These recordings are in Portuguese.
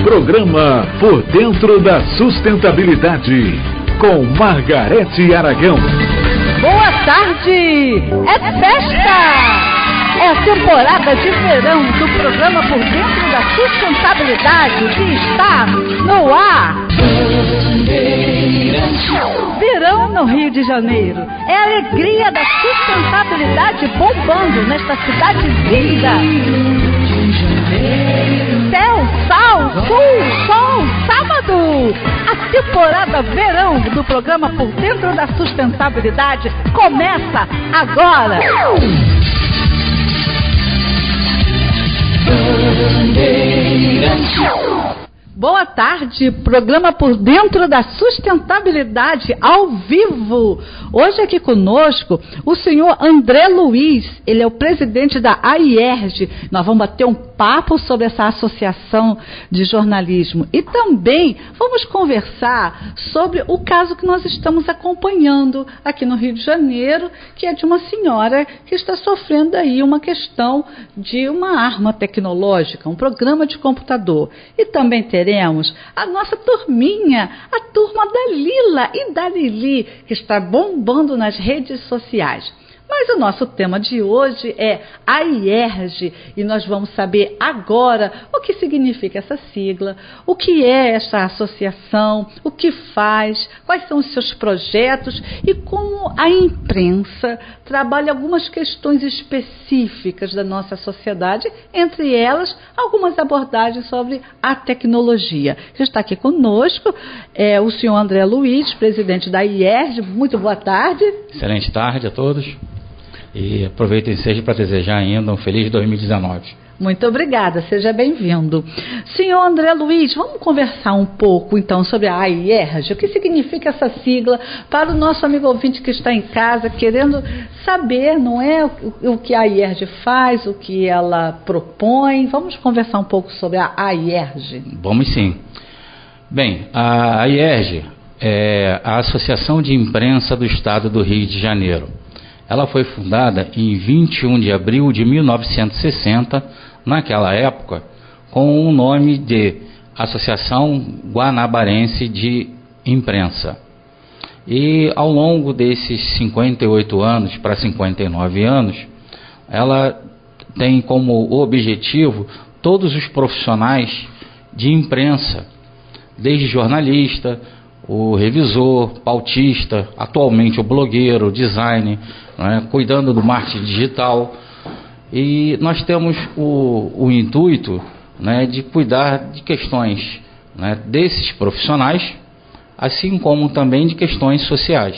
Programa Por Dentro da Sustentabilidade, com Margarete Aragão. Boa tarde! É festa! É a temporada de verão do programa Por Dentro da Sustentabilidade que está no ar. Verão no Rio de Janeiro é a alegria da sustentabilidade bombando nesta cidade linda. Céu, sal, sul, sol, sábado. A temporada verão do programa Por Dentro da Sustentabilidade começa agora. Boa tarde, programa Por Dentro da Sustentabilidade ao vivo. Hoje aqui conosco o senhor André Luiz, ele é o presidente da AIERJ. Nós vamos bater um papo sobre essa associação de jornalismo e também vamos conversar sobre o caso que nós estamos acompanhando aqui no Rio de Janeiro, que é de uma senhora que está sofrendo aí uma questão de uma arma tecnológica, um programa de computador. E também teremos a nossa turminha, a turma da Lila e da Lili, que está bombando nas redes sociais. Mas o nosso tema de hoje é AIERJ e nós vamos saber agora o que significa essa sigla, o que é essa associação, o que faz, quais são os seus projetos e como a imprensa trabalha algumas questões específicas da nossa sociedade, entre elas algumas abordagens sobre a tecnologia. Já está aqui conosco o senhor André Luiz, presidente da AIERJ. Muito boa tarde. Excelente tarde a todos. E aproveito o ensejo para desejar ainda um feliz 2019. Muito obrigada, seja bem-vindo. Senhor André Luiz, vamos conversar um pouco então sobre a AIERJ. O que significa essa sigla para o nosso amigo ouvinte que está em casa querendo saber, não é, o que a AIERJ faz, o que ela propõe. Vamos conversar um pouco sobre a AIERJ. Vamos sim. Bem, a AIERJ é a Associação de Imprensa do Estado do Rio de Janeiro. Ela foi fundada em 21 de abril de 1960, naquela época, com o nome de Associação Guanabarense de Imprensa. E ao longo desses 58 anos para 59 anos, ela tem como objetivo todos os profissionais de imprensa, desde jornalista, o revisor, pautista, atualmente o blogueiro, o designer, cuidando do marketing digital. E nós temos o intuito de cuidar de questões desses profissionais, assim como também de questões sociais.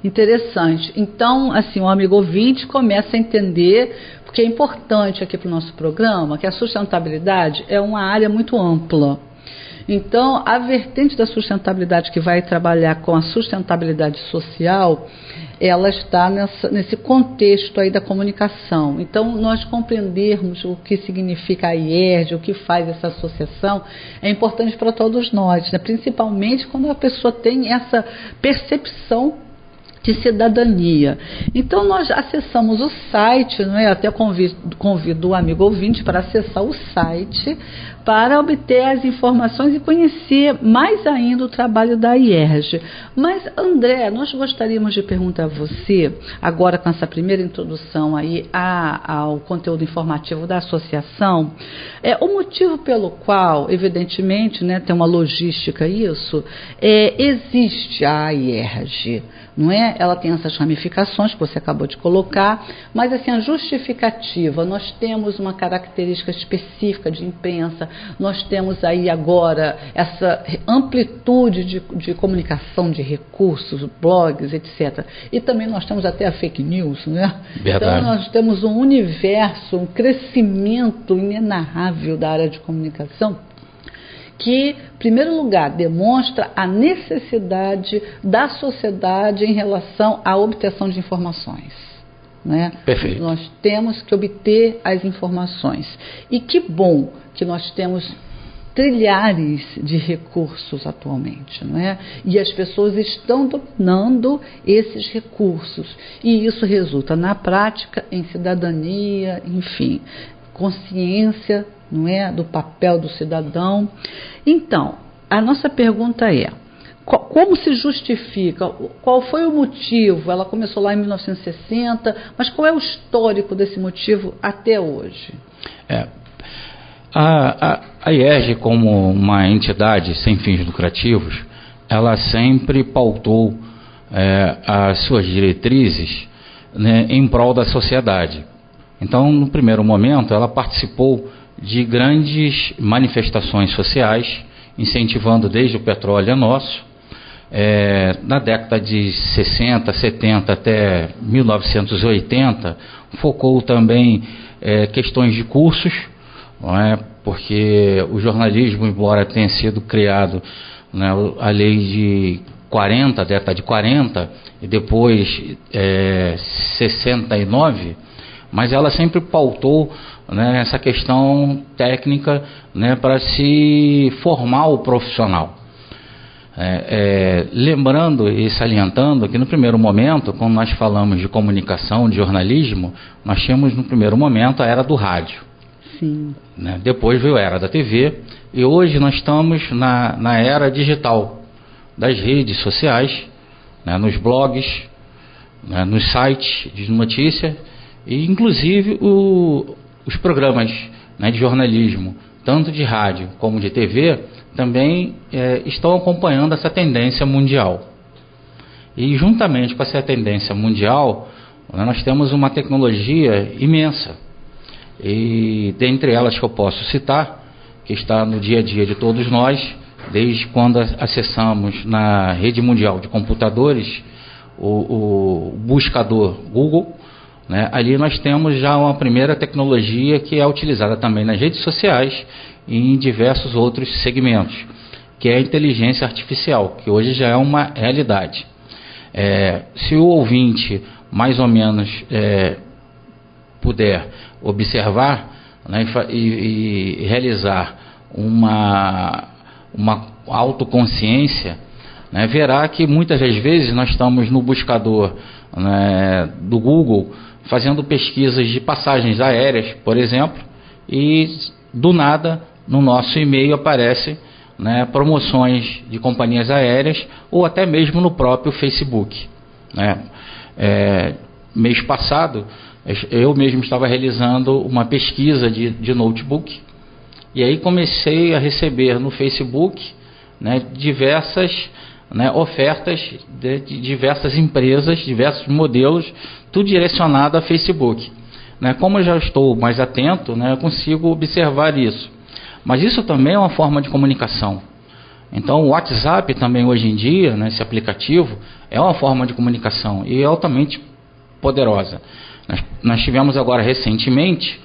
Interessante. Então, assim, o amigo ouvinte começa a entender, porque é importante aqui para o nosso programa, que a sustentabilidade é uma área muito ampla. Então, a vertente da sustentabilidade que vai trabalhar com a sustentabilidade social, ela está nesse contexto aí da comunicação. Então, nós compreendermos o que significa a AIERJ, o que faz essa associação, é importante para todos nós, principalmente quando a pessoa tem essa percepção de cidadania. Então nós acessamos o site, até convido o amigo ouvinte para acessar o site para obter as informações e conhecer mais ainda o trabalho da AIERJ. Mas André, nós gostaríamos de perguntar a você, agora com essa primeira introdução aí ao conteúdo informativo da associação, o motivo pelo qual, evidentemente, tem uma logística isso, existe a AIERJ, não é? Ela tem essas ramificações que você acabou de colocar, mas assim, a justificativa, nós temos uma característica específica de imprensa, nós temos aí agora essa amplitude de comunicação de recursos, blogs, etc. E também nós temos até a fake news, não é? Verdade. Então nós temos um universo, um crescimento inenarrável da área de comunicação, que, em primeiro lugar, demonstra a necessidade da sociedade em relação à obtenção de informações. Perfeito. Nós temos que obter as informações. E que bom que nós temos trilhares de recursos atualmente, E as pessoas estão dominando esses recursos. E isso resulta, na prática, em cidadania, enfim, consciência não é? Do papel do cidadão. Então, a nossa pergunta é, como se justifica? Qual foi o motivo? Ela começou lá em 1960, mas qual é o histórico desse motivo até hoje? A IERJ, como uma entidade sem fins lucrativos, ela sempre pautou as suas diretrizes, né, em prol da sociedade. Então, no primeiro momento, ela participou de grandes manifestações sociais, incentivando desde o petróleo é nosso. Na década de 60, 70 até 1980, focou também questões de cursos, não é? Porque o jornalismo, embora tenha sido criado, né, a lei de 40, década de 40, e depois 69, mas ela sempre pautou, né, essa questão técnica, né, para se formar o profissional. Lembrando e salientando que no primeiro momento, quando nós falamos de comunicação, de jornalismo, nós tínhamos no primeiro momento a era do rádio. Sim. Né? Depois veio a era da TV e hoje nós estamos na era digital, das redes sociais, né, nos blogs, né, nos sites de notícia e inclusive os programas, né, de jornalismo, tanto de rádio como de TV, também estão acompanhando essa tendência mundial. E juntamente com essa tendência mundial, né, nós temos uma tecnologia imensa. E dentre elas que eu posso citar, que está no dia a dia de todos nós, desde quando acessamos na rede mundial de computadores o buscador Google, né, ali nós temos já uma primeira tecnologia que é utilizada também nas redes sociais e em diversos outros segmentos, que é a inteligência artificial, que hoje já é uma realidade. Se o ouvinte mais ou menos puder observar, né, e realizar uma autoconsciência, né, verá que muitas das vezes nós estamos no buscador, né, do Google fazendo pesquisas de passagens aéreas, por exemplo, e do nada no nosso e-mail aparece, né, promoções de companhias aéreas ou até mesmo no próprio Facebook, né. Mês passado eu mesmo estava realizando uma pesquisa de notebook e aí comecei a receber no Facebook, né, diversas, né, ofertas de diversas empresas, diversos modelos, tudo direcionado a Facebook, né. Como eu já estou mais atento, né, eu consigo observar isso. Mas isso também é uma forma de comunicação. Então o WhatsApp também hoje em dia, né, esse aplicativo, é uma forma de comunicação e é altamente poderosa. Nós tivemos agora recentemente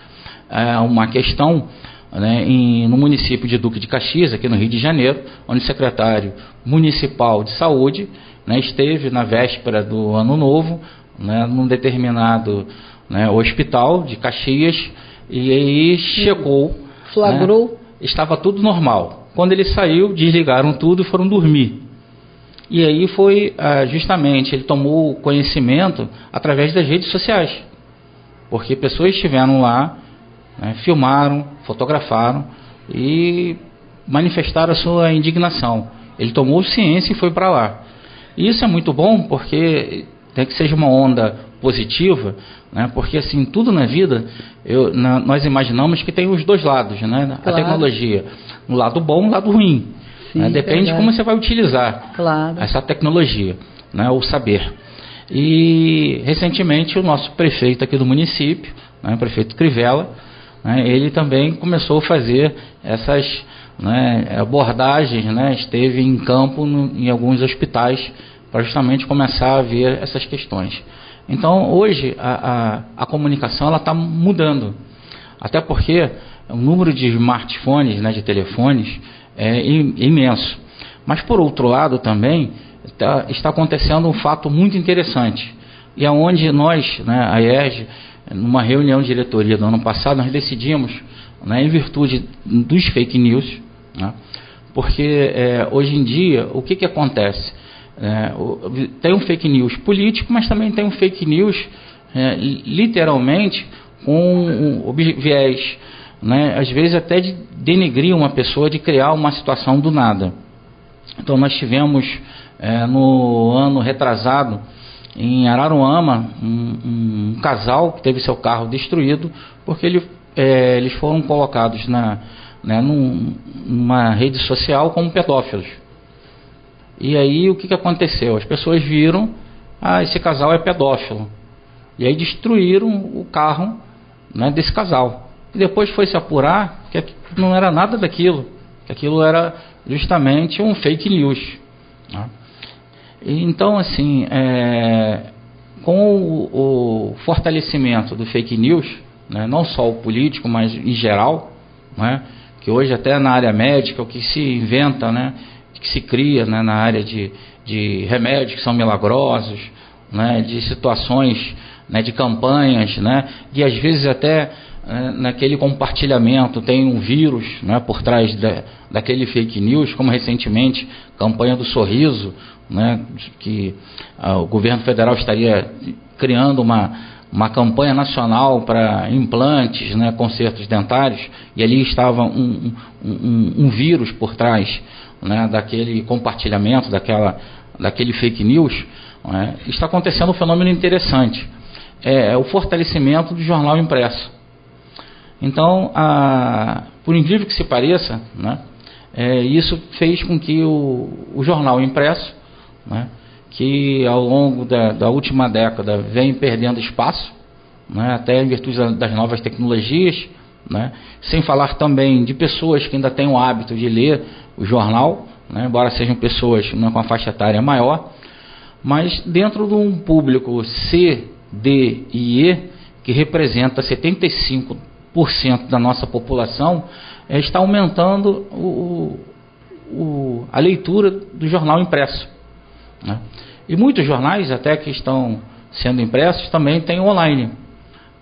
uma questão, né, no município de Duque de Caxias, aqui no Rio de Janeiro, onde o secretário municipal de saúde, né, esteve na véspera do ano novo, né, num determinado, né, hospital de Caxias, e aí chegou, flagrou, né, estava tudo normal. Quando ele saiu, desligaram tudo e foram dormir. E aí foi justamente, ele tomou conhecimento através das redes sociais, porque pessoas estiveram lá, né, filmaram, fotografaram e manifestaram a sua indignação. Ele tomou ciência e foi para lá. E isso é muito bom, porque tem que seja uma onda positiva, né, porque assim, tudo na vida, nós imaginamos que tem os dois lados, né, claro. A tecnologia, um lado bom e um lado ruim. Sim, né, depende de como você vai utilizar, claro, essa tecnologia, né, o saber. E recentemente o nosso prefeito aqui do município, né, o prefeito Crivella, né, ele também começou a fazer essas, né, abordagens, né, esteve em campo em alguns hospitais para justamente começar a ver essas questões. Então hoje a comunicação ela está mudando, até porque o número de smartphones, né, de telefones, é imenso. Mas por outro lado também está acontecendo um fato muito interessante, e é onde nós, né, a IERJ, numa reunião de diretoria do ano passado, nós decidimos, né, em virtude dos fake news, né, porque hoje em dia o que acontece? Tem um fake news político, mas também tem um fake news literalmente com viés, né, às vezes até de denegrir uma pessoa, de criar uma situação do nada. Então nós tivemos no ano retrasado em Araruama um casal que teve seu carro destruído porque eles foram colocados numa rede social como pedófilos. E aí o que aconteceu? As pessoas viram, esse casal é pedófilo, e aí destruíram o carro, né, desse casal. E depois foi se apurar que não era nada daquilo, que aquilo era justamente um fake news, né? E então, assim, com o fortalecimento do fake news, né, não só o político, mas em geral, né, que hoje até na área médica, o que se inventa, né, que se cria, né, na área de remédios que são milagrosos, né, de situações, né, de campanhas, né, e às vezes até naquele compartilhamento tem um vírus, né, por trás daquele fake news, como recentemente campanha do sorriso, né, que o governo federal estaria criando uma campanha nacional para implantes, né, consertos dentários, e ali estava um vírus por trás, né, daquele compartilhamento, daquele fake news, né. Está acontecendo um fenômeno interessante, o fortalecimento do jornal impresso. Então, por incrível que se pareça, né, isso fez com que o jornal impresso, né, que ao longo da última década vem perdendo espaço, né, até em virtude das novas tecnologias, né, sem falar também de pessoas que ainda têm o hábito de ler o jornal, né, embora sejam pessoas, né, com a faixa etária maior, mas dentro de um público C, D e E, que representa 75% da nossa população, está aumentando a leitura do jornal impresso, né? E muitos jornais, até que estão sendo impressos, também têm online.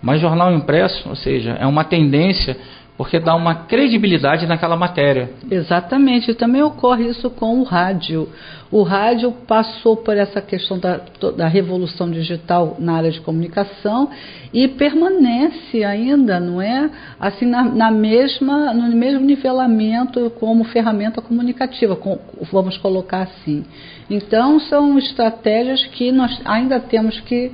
Mas jornal impresso, ou seja, é uma tendência porque dá uma credibilidade naquela matéria. Exatamente, e também ocorre isso com o rádio. O rádio passou por essa questão da revolução digital na área de comunicação e permanece ainda, não é? Assim, no mesmo nivelamento como ferramenta comunicativa, vamos colocar assim. Então, são estratégias que nós ainda temos que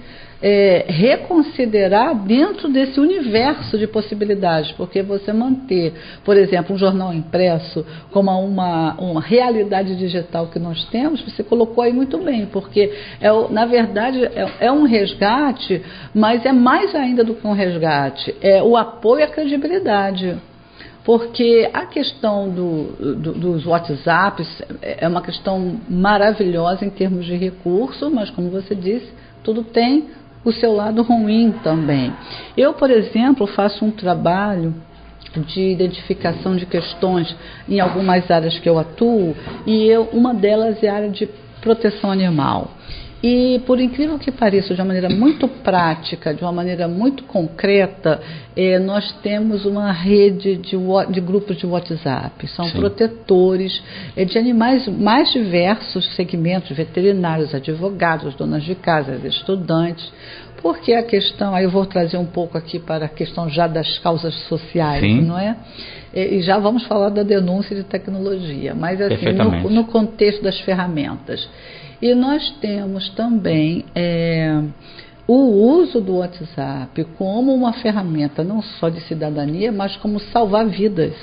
reconsiderar dentro desse universo de possibilidades, porque você manter, por exemplo, um jornal impresso como uma realidade digital que nós temos, você colocou aí muito bem, porque na verdade é um resgate, mas é mais ainda do que um resgate, é o apoio à credibilidade. Porque a questão dos WhatsApps é uma questão maravilhosa em termos de recurso, mas como você disse, tudo tem o seu lado ruim também. Eu, por exemplo, faço um trabalho de identificação de questões em algumas áreas que eu atuo, e uma delas é a área de proteção animal. E, por incrível que pareça, de uma maneira muito prática, de uma maneira muito concreta, nós temos uma rede de grupos de WhatsApp. São Sim. protetores de animais mais diversos segmentos, veterinários, advogados, donas de casa, estudantes. Porque a questão, aí eu vou trazer um pouco aqui para a questão já das causas sociais, Sim. não é? E já vamos falar da denúncia de tecnologia, mas assim, no contexto das ferramentas. E nós temos também o uso do WhatsApp como uma ferramenta não só de cidadania, mas como salvar vidas,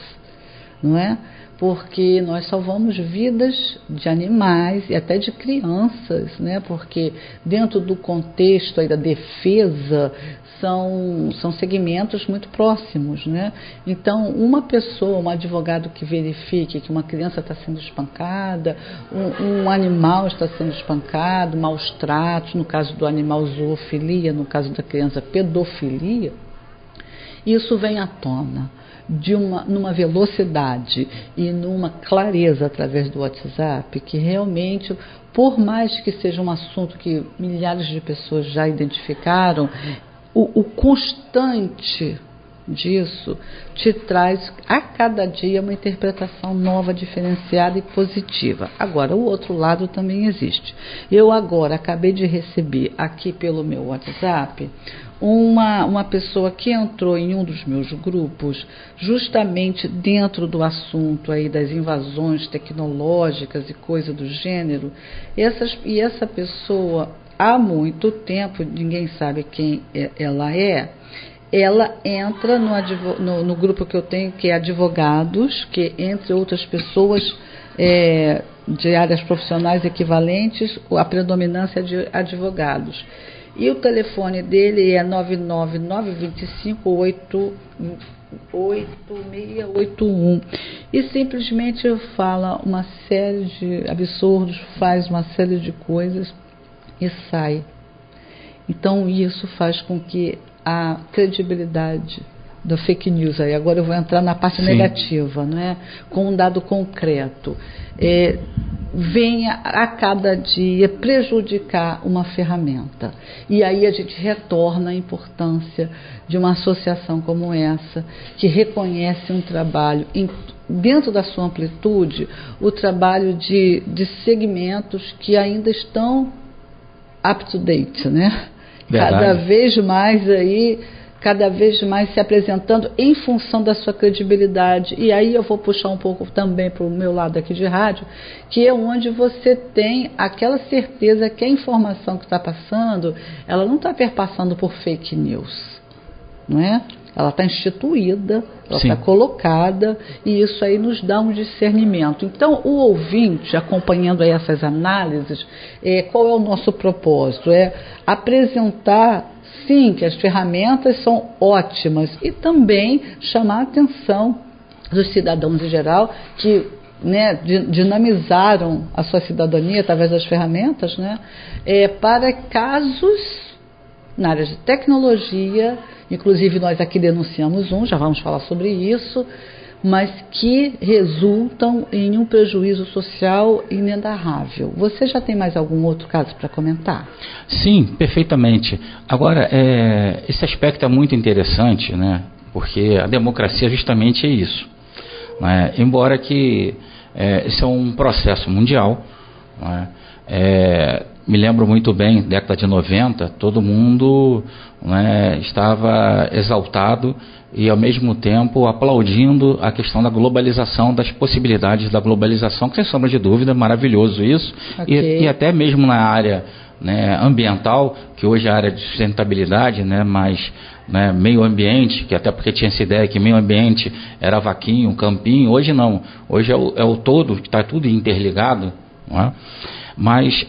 não é? Porque nós salvamos vidas de animais e até de crianças, né? Porque dentro do contexto aí da defesa são segmentos muito próximos, né? Então, uma pessoa, um advogado que verifique que uma criança está sendo espancada, um animal está sendo espancado, maus tratos, no caso do animal zoofilia, no caso da criança pedofilia, isso vem à tona numa velocidade e numa clareza através do WhatsApp, que realmente, por mais que seja um assunto que milhares de pessoas já identificaram, o constante disso te traz a cada dia uma interpretação nova, diferenciada e positiva. Agora, o outro lado também existe. Eu agora acabei de receber aqui pelo meu WhatsApp uma pessoa que entrou em um dos meus grupos, justamente dentro do assunto aí das invasões tecnológicas e coisa do gênero, e essa pessoa, há muito tempo, ninguém sabe quem ela é, ela entra no grupo que eu tenho, que é advogados, que entre outras pessoas de áreas profissionais equivalentes, a predominância de advogados. E o telefone dele é 999258681. E simplesmente fala uma série de absurdos, faz uma série de coisas e sai. Então isso faz com que a credibilidade da fake news, aí agora eu vou entrar na parte negativa, não é? Com um dado concreto, venha a cada dia prejudicar uma ferramenta. E aí a gente retorna à importância de uma associação como essa, que reconhece um trabalho, dentro da sua amplitude, o trabalho de segmentos que ainda estão up to date, né? Cada vez mais se apresentando em função da sua credibilidade. E aí eu vou puxar um pouco também para o meu lado aqui de rádio, que é onde você tem aquela certeza que a informação que está passando, ela não está perpassando por fake news, não é? Ela está instituída, ela está colocada, e isso aí nos dá um discernimento. Então, o ouvinte, acompanhando aí essas análises, qual é o nosso propósito? É apresentar, sim, que as ferramentas são ótimas, e também chamar a atenção dos cidadãos em geral, que dinamizaram a sua cidadania através das ferramentas, para casos na área de tecnologia. Inclusive nós aqui denunciamos já vamos falar sobre isso, mas que resultam em um prejuízo social inenarrável. Você já tem mais algum outro caso para comentar? Sim, perfeitamente. Agora, esse aspecto é muito interessante, né? Porque a democracia justamente é isso, né? Embora que isso é um processo mundial, né? Me lembro muito bem, década de 90, todo mundo, né, estava exaltado e ao mesmo tempo aplaudindo a questão da globalização, das possibilidades da globalização, que sem sombra de dúvida, maravilhoso isso. Okay. E até mesmo na área, né, ambiental, que hoje é a área de sustentabilidade, né, mas, né, meio ambiente, que até porque tinha essa ideia que meio ambiente era vaquinho, campinho, hoje não, hoje é o todo, que está tudo interligado, não é? Mas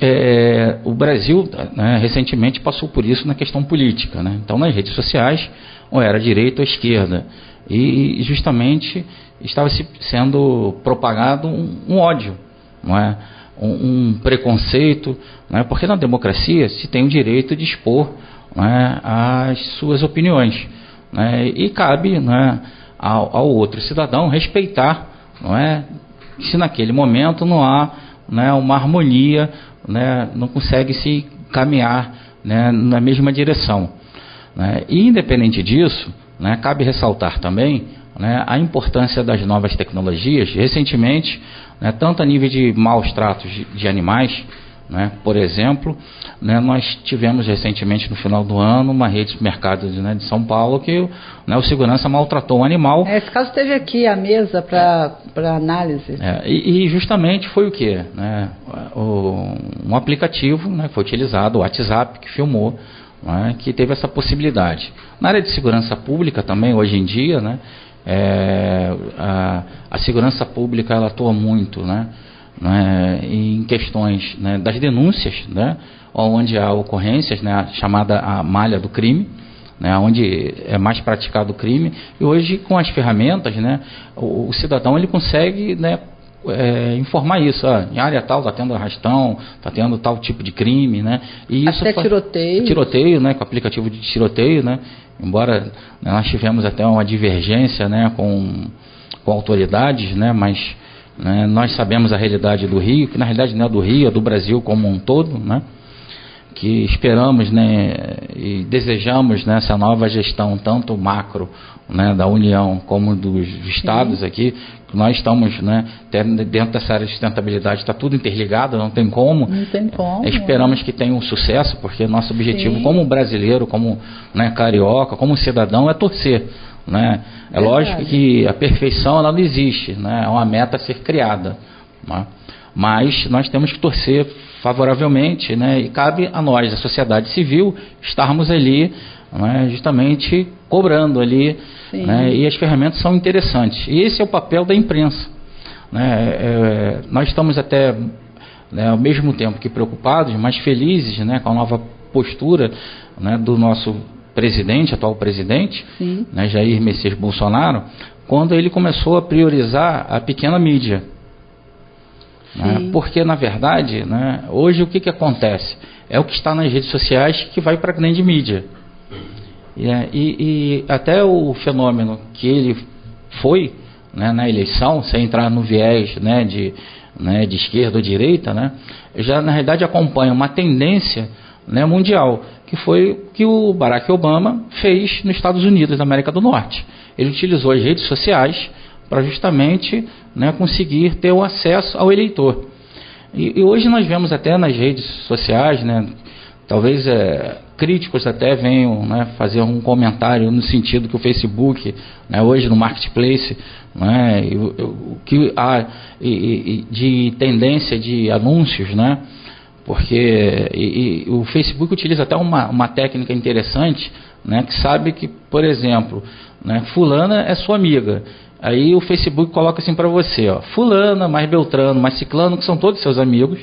o Brasil, né, recentemente passou por isso na questão política, né? Então, nas redes sociais, ou era direita ou esquerda, e justamente estava sendo propagado um ódio, não é? Um preconceito, não é? Porque na democracia se tem o direito de expor, não é, as suas opiniões, né? E cabe, não é, ao outro cidadão respeitar, não é, se naquele momento não há, né, uma harmonia, né, não consegue se caminhar, né, na mesma direção, né? E independente disso, né, cabe ressaltar também, né, a importância das novas tecnologias. Recentemente, né, tanto a nível de maus tratos de animais, né, por exemplo, né, nós tivemos recentemente no final do ano uma rede de supermercados, né, de São Paulo que, né, o segurança maltratou um animal. Esse caso teve aqui à mesa para análise. E justamente foi o quê? Né, um aplicativo, né, foi utilizado, o WhatsApp, que filmou, né, que teve essa possibilidade. Na área de segurança pública também, hoje em dia, né, a segurança pública ela atua muito, né, em questões, né, das denúncias, né, onde há ocorrências, né, chamada a malha do crime, né, onde é mais praticado o crime. E hoje, com as ferramentas, né, o cidadão ele consegue, né, informar isso. Em área tal está tendo arrastão, está tendo tal tipo de crime, né, e isso até tiroteio, né, com aplicativo de tiroteio, né, embora, né, nós tivemos até uma divergência, né, com autoridades, né, mas, né, nós sabemos a realidade do Rio, que na realidade não é do Rio, é do Brasil como um todo, né? que esperamos, né, e desejamos nessa nova gestão, tanto macro, né, da União como dos estados aqui, que nós estamos, né, dentro dessa área de sustentabilidade, está tudo interligado, não tem como. Não tem como. Esperamos que tenha um sucesso, porque nosso objetivo como brasileiro, como, né, carioca, como cidadão, é torcer. Né? É lógico que a perfeição ela não existe, né? É uma meta a ser criada, né? Mas nós temos que torcer favoravelmente, né? E cabe a nós, a sociedade civil, estarmos ali, né, justamente cobrando ali, né? E as ferramentas são interessantes. E esse é o papel da imprensa, né? Nós estamos até, né, ao mesmo tempo que preocupados, mas felizes, né, com a nova postura, né, do nosso atual presidente, né, Jair Messias Bolsonaro, quando ele começou a priorizar a pequena mídia. Né, porque, na verdade, né, hoje o que acontece? É o que está nas redes sociais que vai para a grande mídia. E até o fenômeno que ele foi, né, na eleição, sem entrar no viés, né, de esquerda ou direita, né, já na realidade acompanha uma tendência, né, mundial, que foi o que o Barack Obama fez nos Estados Unidos da América do Norte. Ele utilizou as redes sociais para justamente, né, conseguir ter o acesso ao eleitor. E hoje nós vemos até nas redes sociais, né, talvez críticos até venham, né, fazer um comentário no sentido que o Facebook, né, hoje no Marketplace, né, o que há de tendência de anúncios, né, porque o Facebook utiliza até uma técnica interessante, né, que sabe que, por exemplo, né, fulana é sua amiga, aí o Facebook coloca assim para você, ó, fulana, mais Beltrano, mais Ciclano, que são todos seus amigos,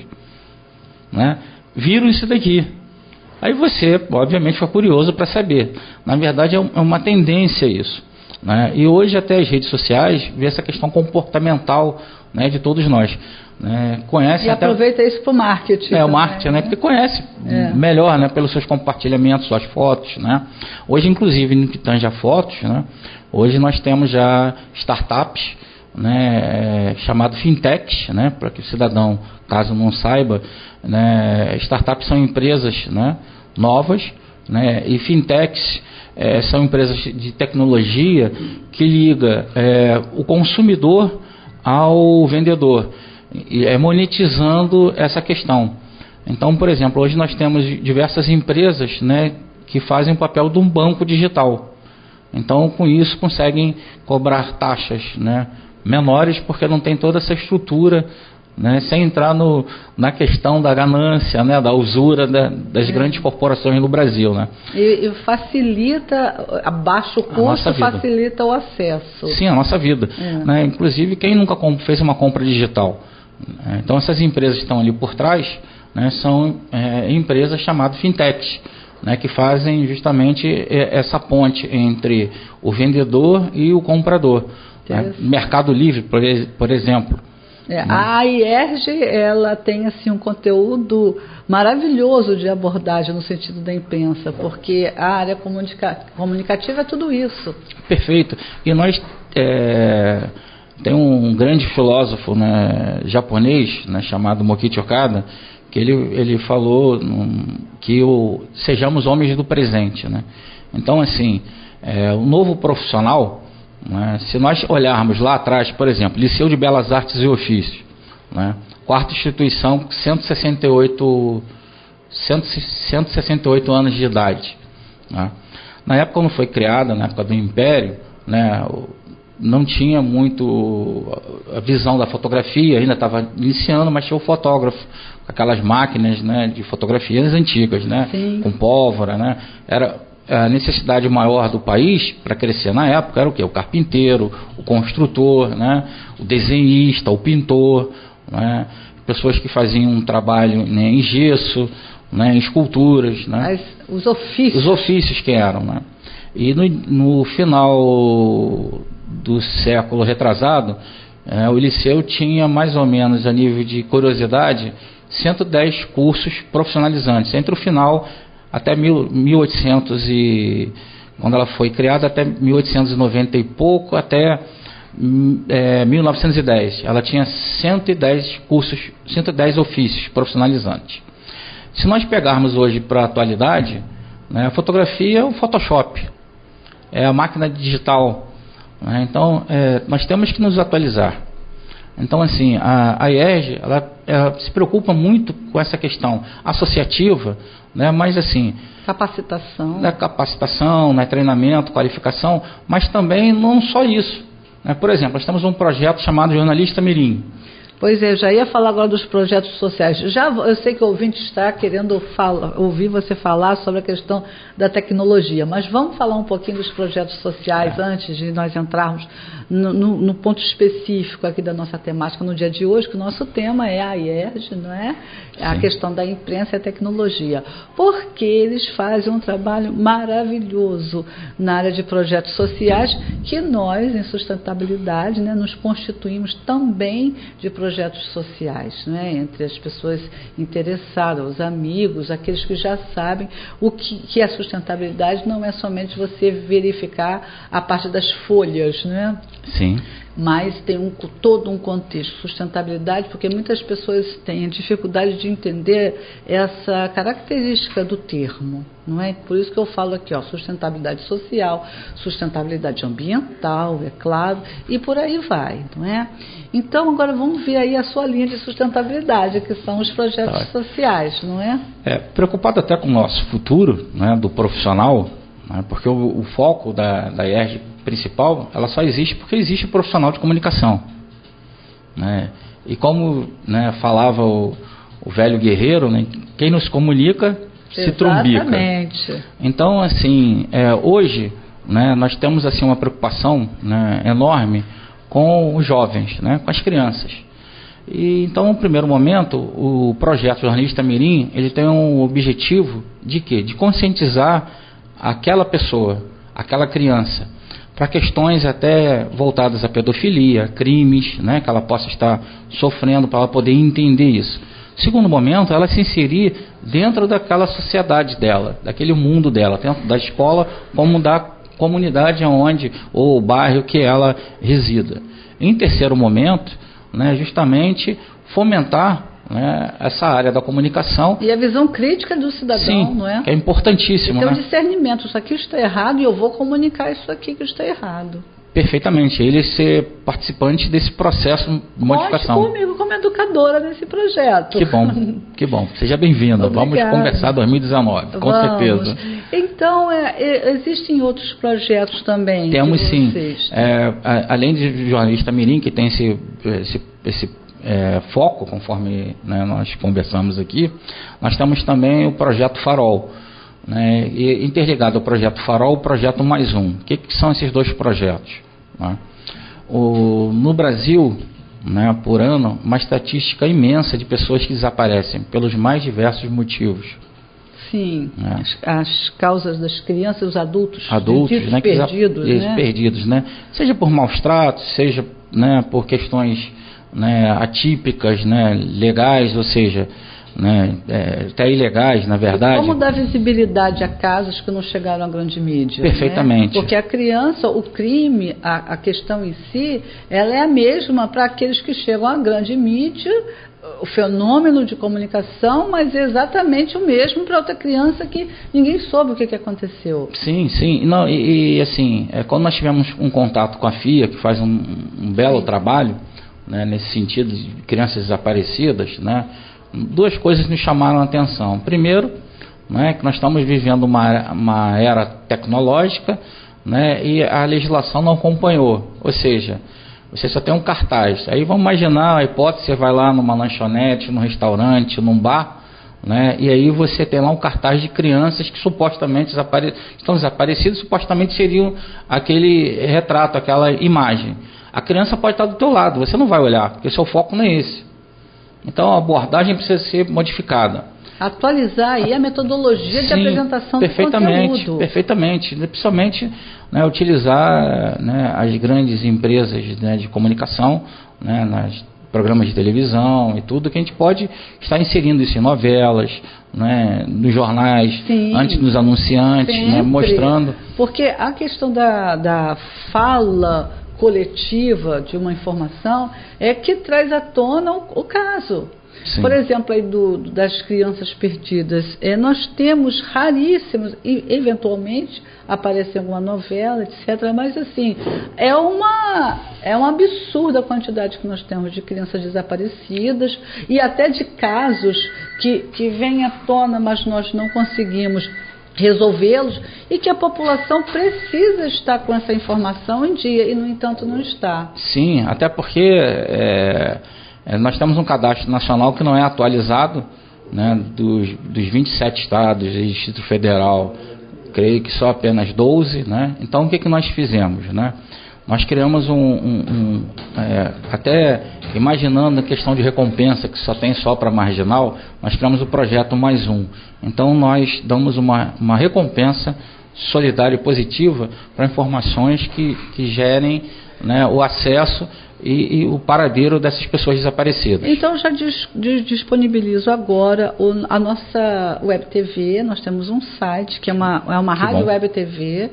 né, viram isso daqui. Aí você, obviamente, fica curioso para saber. Na verdade, é uma tendência isso, né? E hoje até as redes sociais vê essa questão comportamental, né, de todos nós. Né? Conhece e até, aproveita isso para o marketing. O marketing, né? Porque conhece melhor, né, pelos seus compartilhamentos, suas fotos, né? Hoje, inclusive, no que tange a fotos, né, hoje nós temos já startups, né, chamado fintechs, né, para que o cidadão, caso não saiba, né, startups são empresas, né, novas, né, e fintechs são empresas de tecnologia que liga o consumidor ao vendedor, monetizando essa questão. Então, por exemplo, hoje nós temos diversas empresas, né, que fazem o papel de um banco digital. Então, com isso, conseguem cobrar taxas, né, menores, porque não tem toda essa estrutura, né, sem entrar na questão da ganância, né, da usura das grandes corporações no Brasil. Né. E facilita, a baixo custo, facilita o acesso. Sim, a nossa vida. Né, inclusive, quem nunca fez uma compra digital? Então, essas empresas que estão ali por trás, né, são empresas chamadas fintechs, né, que fazem justamente essa ponte entre o vendedor e o comprador. Mercado Livre, por exemplo. A IERJ, ela tem assim um conteúdo maravilhoso de abordagem no sentido da imprensa, porque a área comunicativa é tudo isso. Perfeito. E nós tem um grande filósofo, né, japonês, né, chamado Mokichi Okada, que ele falou que sejamos homens do presente, né? Então, assim, o novo profissional, né, se nós olharmos lá atrás, por exemplo, Liceu de Belas Artes e Ofícios, né, quarta instituição, 168 anos de idade, né? Na época quando foi criada, na época do Império, né, não tinha muito a visão da fotografia, ainda estava iniciando, mas tinha o fotógrafo, aquelas máquinas, né, de fotografias antigas, né, com pólvora, né, era a necessidade maior do país para crescer na época era o quê? O carpinteiro, o construtor, né, o desenhista, o pintor, né, pessoas que faziam um trabalho, né, em gesso, né, em esculturas, né, os ofícios que eram, né. E no final do século retrasado, o Liceu tinha mais ou menos, a nível de curiosidade, 110 cursos profissionalizantes, entre o final até 1800 quando ela foi criada, até 1890 e pouco, até 1910. Ela tinha 110 cursos, 110 ofícios profissionalizantes. Se nós pegarmos hoje para a atualidade, né, a fotografia é o Photoshop, é a máquina digital, né? Então nós temos que nos atualizar. Então, assim, a IERJ, ela se preocupa muito com essa questão associativa, né? Mas assim, capacitação, né? Treinamento, qualificação, mas também não só isso, né? Por exemplo, nós temos um projeto chamado Jornalista Mirim. Pois é, eu já ia falar agora dos projetos sociais. Eu sei que o ouvinte está querendo ouvir você falar sobre a questão da tecnologia, mas vamos falar um pouquinho dos projetos sociais antes de nós entrarmos no ponto específico aqui da nossa temática no dia de hoje, que o nosso tema é a IERJ, não é? A questão da imprensa e a tecnologia. Porque eles fazem um trabalho maravilhoso na área de projetos sociais, que nós, em sustentabilidade, né, nos constituímos também de projetos sociais, né, entre as pessoas interessadas, os amigos, aqueles que já sabem o que a sustentabilidade não é somente você verificar a parte das folhas, né? Sim. Mas tem todo um contexto, sustentabilidade, porque muitas pessoas têm dificuldade de entender essa característica do termo, não é? Por isso que eu falo aqui, sustentabilidade social, sustentabilidade ambiental, é claro, e por aí vai, não é? Então, agora vamos ver aí a sua linha de sustentabilidade, que são os projetos sociais, não é? Preocupado até com o nosso futuro, né, do profissional, né, porque o foco da IERJ principal, ela só existe porque existe o profissional de comunicação, né? E como, né, falava o velho guerreiro, né, quem nos comunica se trumbica. Exatamente. Então, assim, hoje, né, nós temos assim uma preocupação, né, enorme com os jovens, né, com as crianças. E então, no primeiro momento, o projeto Jornalista Mirim, ele tem um objetivo de quê? De conscientizar aquela pessoa, aquela criança, para questões até voltadas à pedofilia, crimes, né, que ela possa estar sofrendo, para ela poder entender isso. Segundo momento, ela se inserir dentro daquela sociedade dela, daquele mundo dela, tanto da escola como da comunidade onde, ou bairro que ela resida. Em terceiro momento, né, justamente fomentar, né, essa área da comunicação. E a visão crítica do cidadão, sim, não é? Que é importantíssimo. Então, né? discernimento, isso aqui está errado e eu vou comunicar isso aqui que está errado. Perfeitamente, ele ser participante desse processo de modificação. Conte comigo como educadora nesse projeto. Que bom, que bom. Seja bem-vinda. Vamos conversar 2019, com certeza. Então, existem outros projetos também? Temos sim. Além de Jornalista Mirim, que tem esse foco, conforme, né, nós conversamos aqui, nós temos também o Projeto Farol, né, e interligado ao Projeto Farol, o Projeto Mais Um. O que são esses dois projetos? Né? No Brasil, né, por ano, uma estatística imensa de pessoas que desaparecem pelos mais diversos motivos. Sim, né? As causas das crianças, os adultos né, perdidos, né? Seja por maus tratos, seja, né, por questões, né, atípicas, né, legais, ou seja, né, até ilegais, na verdade. Como dar visibilidade a casos que não chegaram à grande mídia? Perfeitamente. Né? Porque a criança, o crime, a questão em si, ela é a mesma para aqueles que chegam à grande mídia, o fenômeno de comunicação, mas é exatamente o mesmo para outra criança que ninguém soube o que aconteceu. Sim, sim. Não, e assim, quando nós tivemos um contato com a FIA, que faz um belo trabalho, né, nesse sentido de crianças desaparecidas, né, duas coisas nos chamaram a atenção. Primeiro, né, que nós estamos vivendo uma era tecnológica, né, e a legislação não acompanhou. Ou seja, você só tem um cartaz. Aí vamos imaginar a hipótese, você vai lá numa lanchonete, num restaurante, num bar, né, e aí você tem lá um cartaz de crianças que supostamente estão desaparecidas, supostamente seriam aquele retrato, aquela imagem. A criança pode estar do teu lado, você não vai olhar, porque seu foco não é esse. Então a abordagem precisa ser modificada. Atualizar aí a metodologia de apresentação do conteúdo. Perfeitamente. Principalmente, né, utilizar, né, as grandes empresas, né, de comunicação, né, nos programas de televisão e tudo, que a gente pode estar inserindo isso em novelas, né, nos jornais, sim, antes dos anunciantes, né, mostrando. Porque a questão da fala coletiva de uma informação é que traz à tona o caso. Sim. Por exemplo, aí das crianças perdidas, nós temos raríssimos, e eventualmente aparece alguma novela, etc., mas assim, é um absurdo a quantidade que nós temos de crianças desaparecidas e até de casos que vêm à tona, mas nós não conseguimos resolvê-los, e que a população precisa estar com essa informação em dia, e no entanto não está. Sim, até porque nós temos um cadastro nacional que não é atualizado, né, dos 27 estados e Distrito Federal, creio que só apenas 12, né? Então o que nós fizemos, né? Nós criamos até imaginando a questão de recompensa, que só tem só para marginal, nós criamos o projeto Mais Um. Então nós damos uma recompensa solidária e positiva para informações que gerem, né, o acesso e o paradeiro dessas pessoas desaparecidas. Então já disponibilizo agora a nossa web TV. Nós temos um site que é uma rádio web TV,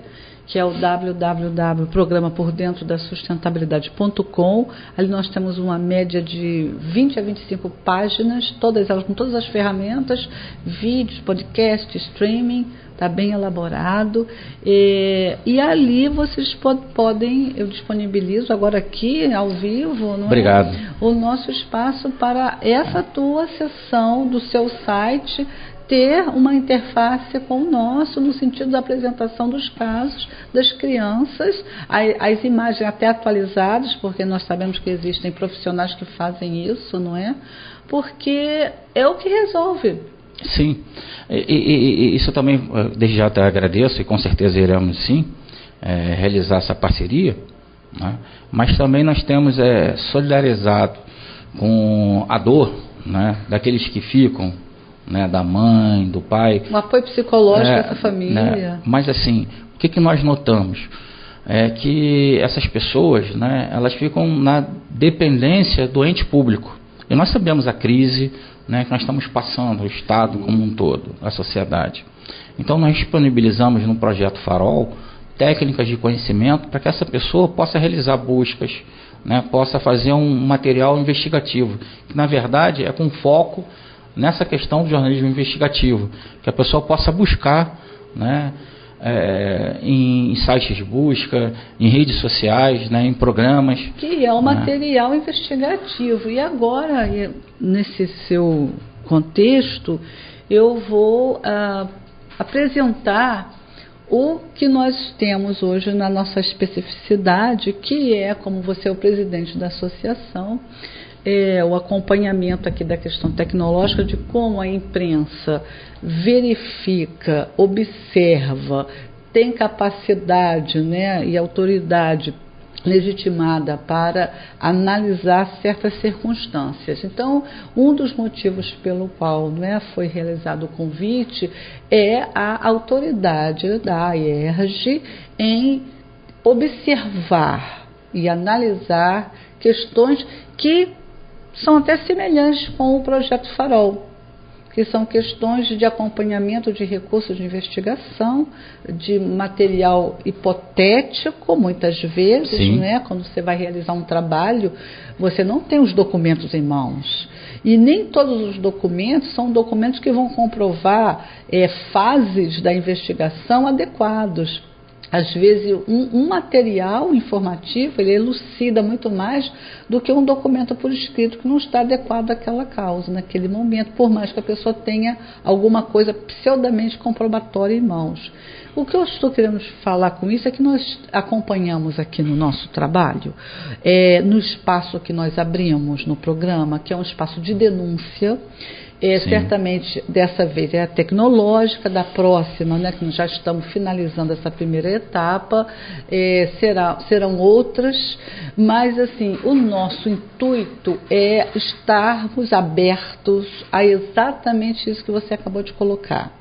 que é o www.programapordentrodasustentabilidade.com. Ali nós temos uma média de 20 a 25 páginas, todas elas com todas as ferramentas, vídeos, podcast, streaming, está bem elaborado. E ali vocês podem, eu disponibilizo agora aqui, ao vivo, não Obrigado. o nosso espaço para essa tua sessão do seu site ter uma interface com o nosso, no sentido da apresentação dos casos das crianças, as imagens até atualizadas, porque nós sabemos que existem profissionais que fazem isso, não é? Porque é o que resolve. Sim, e isso também, desde já até agradeço, e com certeza iremos sim realizar essa parceria, né? Mas também nós temos solidarizado com a dor, né, daqueles que ficam, né, da mãe, do pai. Um apoio psicológico dessa família. Né, mas assim, o que nós notamos? É que essas pessoas, né, elas ficam na dependência do ente público. E nós sabemos a crise, né, que nós estamos passando, o Estado como um todo, a sociedade. Então nós disponibilizamos no Projeto Farol técnicas de conhecimento para que essa pessoa possa realizar buscas, né, possa fazer um material investigativo, que na verdade é com foco nessa questão do jornalismo investigativo, que a pessoa possa buscar, né, em sites de busca, em redes sociais, né, em programas. Que é um material investigativo. E agora, nesse seu contexto, eu vou apresentar o que nós temos hoje na nossa especificidade, que é, como você é o presidente da associação, o acompanhamento aqui da questão tecnológica, de como a imprensa verifica, observa, tem capacidade, né, e autoridade legitimada para analisar certas circunstâncias. Então, um dos motivos pelo qual, né, foi realizado o convite é a autoridade da AERJ em observar e analisar questões que são até semelhantes com o Projeto Farol, que são questões de acompanhamento de recursos de investigação, de material hipotético, muitas vezes, né? Quando você vai realizar um trabalho, você não tem os documentos em mãos. E nem todos os documentos são documentos que vão comprovar fases da investigação adequados. Às vezes, um material informativo, ele elucida muito mais do que um documento por escrito que não está adequado àquela causa, naquele momento, por mais que a pessoa tenha alguma coisa pseudamente comprobatória em mãos. O que eu estou querendo falar com isso é que nós acompanhamos aqui no nosso trabalho, no espaço que nós abrimos no programa, que é um espaço de denúncia. Certamente, dessa vez é a tecnológica, da próxima, né, que nós já estamos finalizando essa primeira etapa, serão outras, mas assim, o nosso intuito é estarmos abertos a exatamente isso que você acabou de colocar,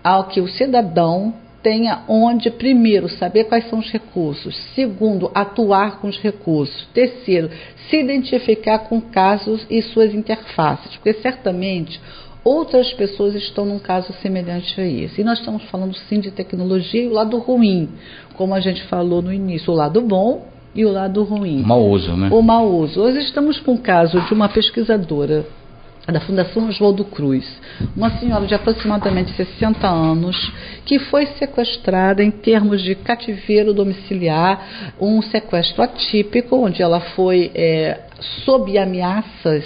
ao que o cidadão tenha onde, primeiro, saber quais são os recursos, segundo, atuar com os recursos, terceiro, se identificar com casos e suas interfaces, porque certamente outras pessoas estão num caso semelhante a esse. E nós estamos falando sim de tecnologia e o lado ruim, como a gente falou no início, o lado bom e o lado ruim. Mau uso, né? O mau uso. Hoje estamos com o caso de uma pesquisadora da Fundação Oswaldo Cruz, uma senhora de aproximadamente 60 anos, que foi sequestrada em termos de cativeiro domiciliar, um sequestro atípico, onde ela foi, sob ameaças,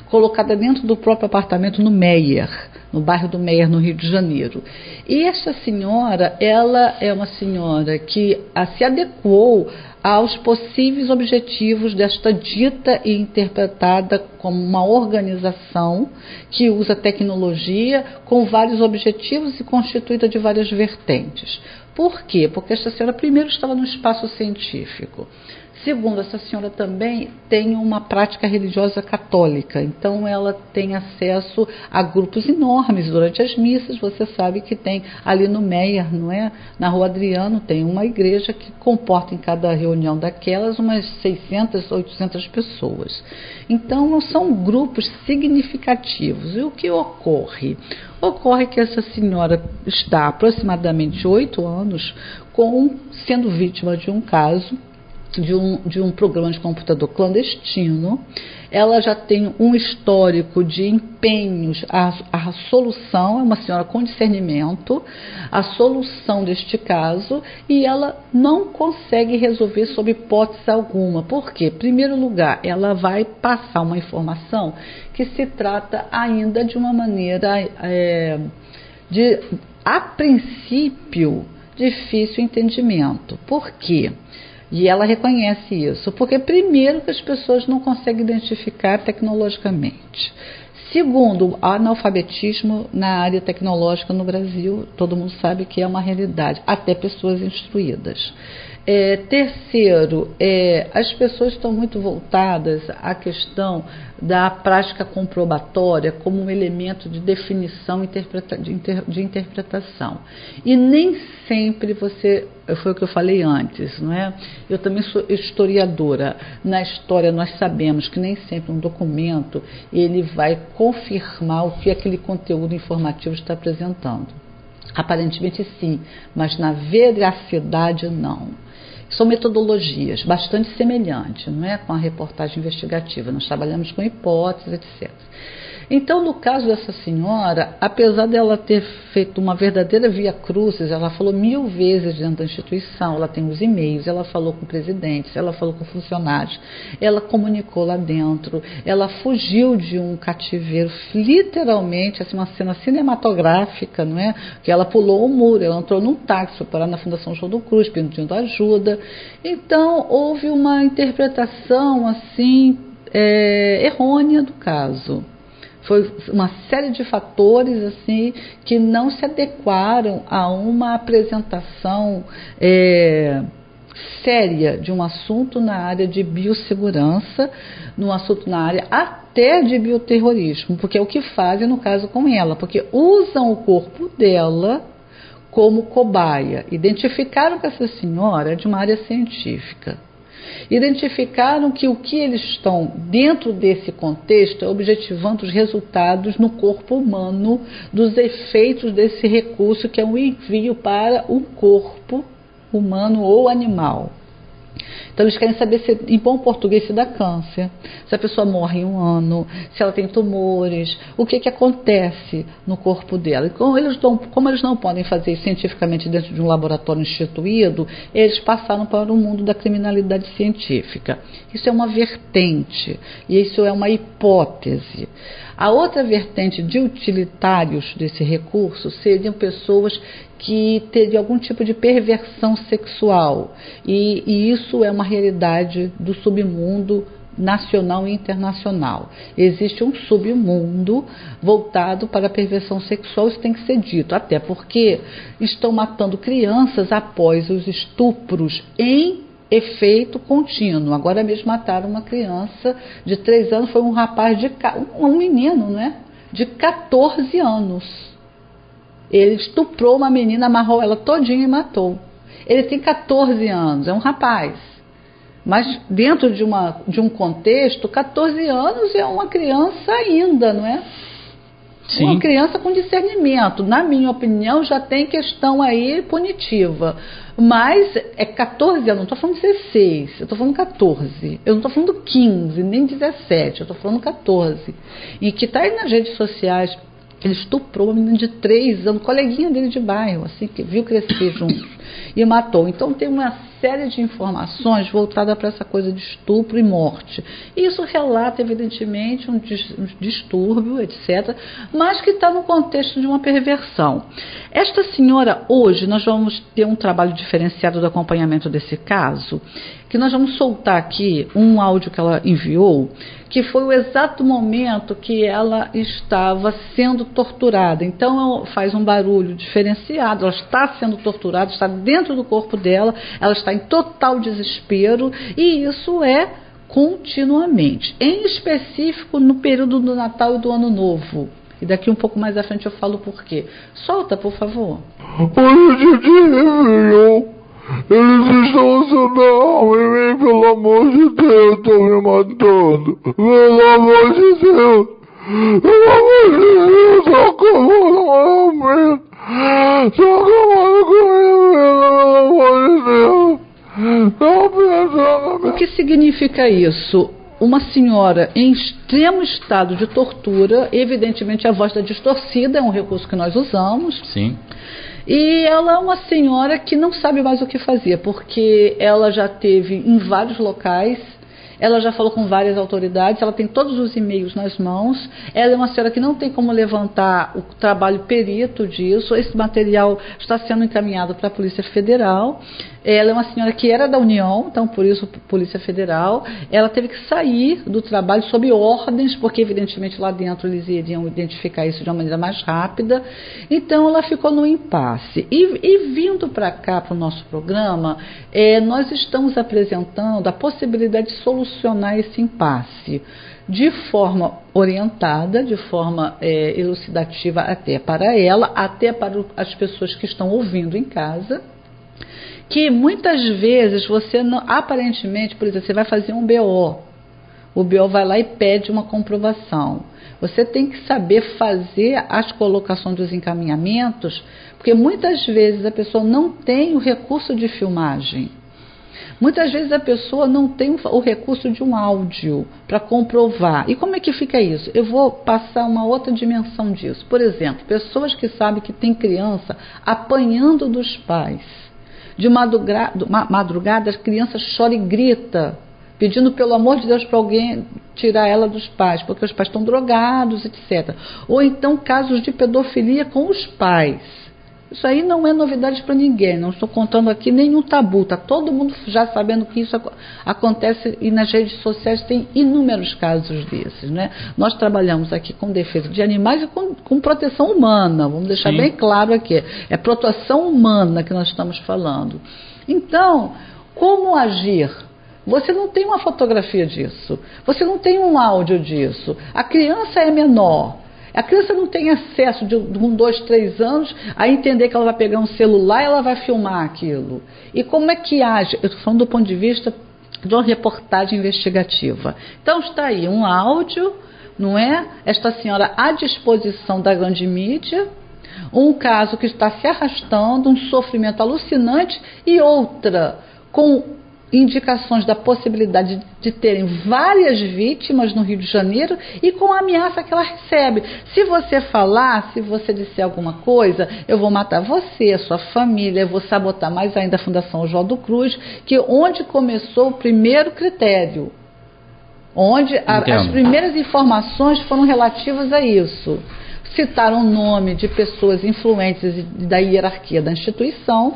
colocada dentro do próprio apartamento no Meier, no bairro do Meier, no Rio de Janeiro. E essa senhora, ela é uma senhora que se adequou aos possíveis objetivos desta dita e interpretada como uma organização que usa tecnologia com vários objetivos e constituída de várias vertentes. Por quê? Porque esta senhora, primeiro, estava no espaço científico. Segundo, essa senhora também tem uma prática religiosa católica, então ela tem acesso a grupos enormes durante as missas. Você sabe que tem ali no Meier, não é? Na Rua Adriano, tem uma igreja que comporta em cada reunião daquelas umas 600, 800 pessoas. Então são grupos significativos. E o que ocorre? Ocorre que essa senhora está há aproximadamente 8 anos sendo vítima de um caso, de um programa de computador clandestino. Ela já tem um histórico de empenhos, a solução, é uma senhora com discernimento, a solução deste caso, e ela não consegue resolver sob hipótese alguma. Por quê? Em primeiro lugar, ela vai passar uma informação que se trata ainda de uma maneira, a princípio, difícil entendimento. Por quê? E ela reconhece isso, porque primeiro que as pessoas não conseguem identificar tecnologicamente. Segundo, o analfabetismo na área tecnológica no Brasil, todo mundo sabe que é uma realidade, até pessoas instruídas. Terceiro, as pessoas estão muito voltadas à questão da prática comprobatória como um elemento de definição de interpretação. E nem sempre foi o que eu falei antes, não é? Eu também sou historiadora. Na história nós sabemos que nem sempre um documento ele vai confirmar o que aquele conteúdo informativo está apresentando. Aparentemente sim, mas na veracidade não. São metodologias bastante semelhantes, não é, com a reportagem investigativa. Nós trabalhamos com hipóteses, etc. Então, no caso dessa senhora, apesar dela ter feito uma verdadeira via crucis, ela falou 1000 vezes dentro da instituição, ela tem os e-mails, ela falou com presidentes, ela falou com funcionários, ela comunicou lá dentro, ela fugiu de um cativeiro, literalmente, assim, uma cena cinematográfica, não é? Que ela pulou o muro, ela entrou num táxi, foi parar na Fundação Oswaldo Cruz, pedindo ajuda. Então, houve uma interpretação, assim, errônea do caso. Foi uma série de fatores assim que não se adequaram a uma apresentação séria de um assunto na área de biossegurança, num assunto na área até de bioterrorismo, porque é o que fazem no caso com ela, porque usam o corpo dela como cobaia. Identificaram que essa senhora é de uma área científica. Identificaram que o que eles estão dentro desse contexto é objetivando os resultados no corpo humano dos efeitos desse recurso que é um envio para o corpo humano ou animal. Então eles querem saber se, em bom português, se dá câncer, se a pessoa morre em 1 ano, se ela tem tumores, o que acontece no corpo dela. E como eles não podem fazer isso cientificamente dentro de um laboratório instituído, eles passaram para o mundo da criminalidade científica. Isso é uma vertente, e isso é uma hipótese. A outra vertente de utilitários desse recurso seriam pessoas que teriam algum tipo de perversão sexual. E isso é uma realidade do submundo nacional e internacional. Existe um submundo voltado para a perversão sexual, isso tem que ser dito, até porque estão matando crianças após os estupros em efeito contínuo. Agora mesmo mataram uma criança de 3 anos, foi um rapaz, um menino, né, de 14 anos. Ele estuprou uma menina, amarrou ela todinha e matou. Ele tem 14 anos, é um rapaz. Mas dentro de um contexto, 14 anos é uma criança ainda, não é? Sim. Uma criança com discernimento, na minha opinião, já tem questão aí punitiva. Mas é 14 anos, não estou falando 16, eu estou falando 14. Eu não estou falando 15, nem 17, eu estou falando 14. E que está aí nas redes sociais. Ele estuprou uma menina de 3 anos, coleguinha dele de bairro, assim, que viu crescer juntos, e matou. Então tem uma série de informações voltadas para essa coisa de estupro e morte. E isso relata, evidentemente, um distúrbio, etc., mas que está no contexto de uma perversão. Esta senhora, hoje, nós vamos ter um trabalho diferenciado do acompanhamento desse caso, que nós vamos soltar aqui um áudio que ela enviou, que foi o exato momento que ela estava sendo torturada. Então, faz um barulho diferenciado, ela está sendo torturada, está dentro do corpo dela, ela está em total desespero, e isso é continuamente. Em específico, no período do Natal e do Ano Novo. E daqui um pouco mais à frente eu falo por quê. Solta, por favor. Eles estão usando a arma em mim, pelo amor de Deus, estão me matando. Pelo amor de Deus. Pelo amor de Deus, tô acabando com a minha vida. Tô acabando com a minha vida, pelo amor de Deus. Tô pensando. O que significa isso? Uma senhora em extremo estado de tortura, evidentemente a voz está distorcida, é um recurso que nós usamos. Sim. E ela é uma senhora que não sabe mais o que fazer, porque ela já teve em vários locais, ela já falou com várias autoridades, ela tem todos os e-mails nas mãos, ela é uma senhora que não tem como levantar o trabalho perito disso, esse material está sendo encaminhado para a Polícia Federal. Ela é uma senhora que era da União, então por isso Polícia Federal. Ela teve que sair do trabalho sob ordens, porque evidentemente lá dentro eles iriam identificar isso de uma maneira mais rápida. Então ela ficou no impasse. E vindo para cá, para o nosso programa, nós estamos apresentando a possibilidade de solucionar esse impasse de forma orientada, de forma elucidativa até para ela, até para as pessoas que estão ouvindo em casa, que muitas vezes você não, aparentemente, por exemplo, você vai fazer um BO, o BO vai lá e pede uma comprovação. Você tem que saber fazer as colocações dos encaminhamentos, porque muitas vezes a pessoa não tem o recurso de filmagem. Muitas vezes a pessoa não tem o recurso de um áudio para comprovar. E como é que fica isso? Eu vou passar uma outra dimensão disso. Por exemplo, pessoas que sabem que tem criança apanhando dos pais. De madrugada, a criança chora e grita, pedindo pelo amor de Deus para alguém tirar ela dos pais, porque os pais estão drogados, etc. Ou então casos de pedofilia com os pais. Isso aí não é novidade para ninguém, não estou contando aqui nenhum tabu, está todo mundo já sabendo que isso acontece, e nas redes sociais tem inúmeros casos desses, né? Nós trabalhamos aqui com defesa de animais e com proteção humana, vamos deixar bem claro aqui, é proteção humana que nós estamos falando. Então, como agir? Você não tem uma fotografia disso, você não tem um áudio disso, a criança é menor. A criança não tem acesso de 1, 2, 3 anos a entender que ela vai pegar um celular e ela vai filmar aquilo. E como é que age? Eu estou falando do ponto de vista de uma reportagem investigativa. Então está aí um áudio, não é? Esta senhora à disposição da grande mídia, um caso que está se arrastando, um sofrimento alucinante, e outra com indicações da possibilidade de terem várias vítimas no Rio de Janeiro e com a ameaça que ela recebe. Se você falar, se você disser alguma coisa, eu vou matar você, a sua família, eu vou sabotar mais ainda a Fundação Oswaldo Cruz, que onde começou o primeiro critério, onde as primeiras informações foram relativas a isso. Citaram o nome de pessoas influentes da hierarquia da instituição,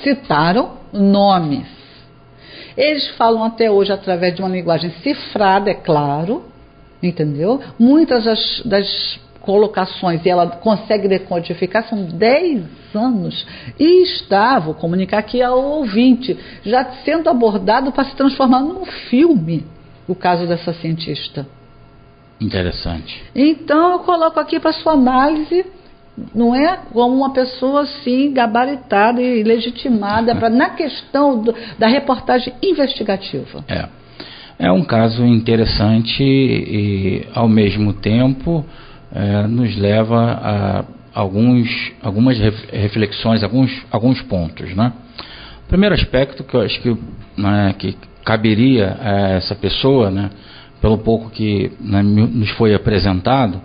citaram nomes. Eles falam até hoje através de uma linguagem cifrada, é claro, entendeu? Muitas das colocações, e ela consegue decodificar, são 10 anos, e vou comunicar aqui ao ouvinte, já sendo abordado para se transformar num filme, o caso dessa cientista. Interessante. Então eu coloco aqui para sua análise, não é, como uma pessoa assim gabaritada e legitimada na questão da reportagem investigativa. É um caso interessante e ao mesmo tempo nos leva a algumas reflexões, alguns pontos, né? O primeiro aspecto que eu acho que, né, que caberia a essa pessoa, né, pelo pouco que, né, nos foi apresentado,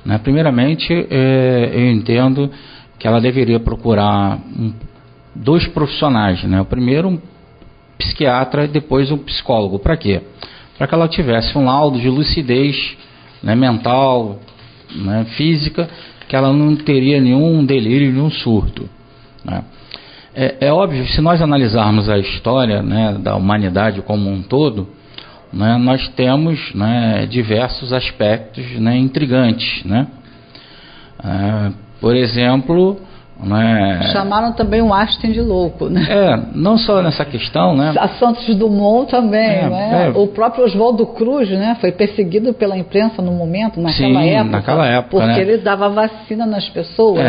né, primeiramente eu entendo que ela deveria procurar dois profissionais, né? O primeiro um psiquiatra e depois um psicólogo. Para quê? Para que ela tivesse um laudo de lucidez, né, mental, né, física, que ela não teria nenhum delírio, nenhum surto, né? É óbvio, se nós analisarmos a história, né, da humanidade como um todo, né, nós temos, né, diversos aspectos, né, intrigantes, né? Por exemplo, né, chamaram também o Einstein de louco, né? Não só nessa questão, né? A Santos Dumont também, né? O próprio Oswaldo Cruz, né, foi perseguido pela imprensa no momento, naquela época, porque, né, ele dava vacina nas pessoas.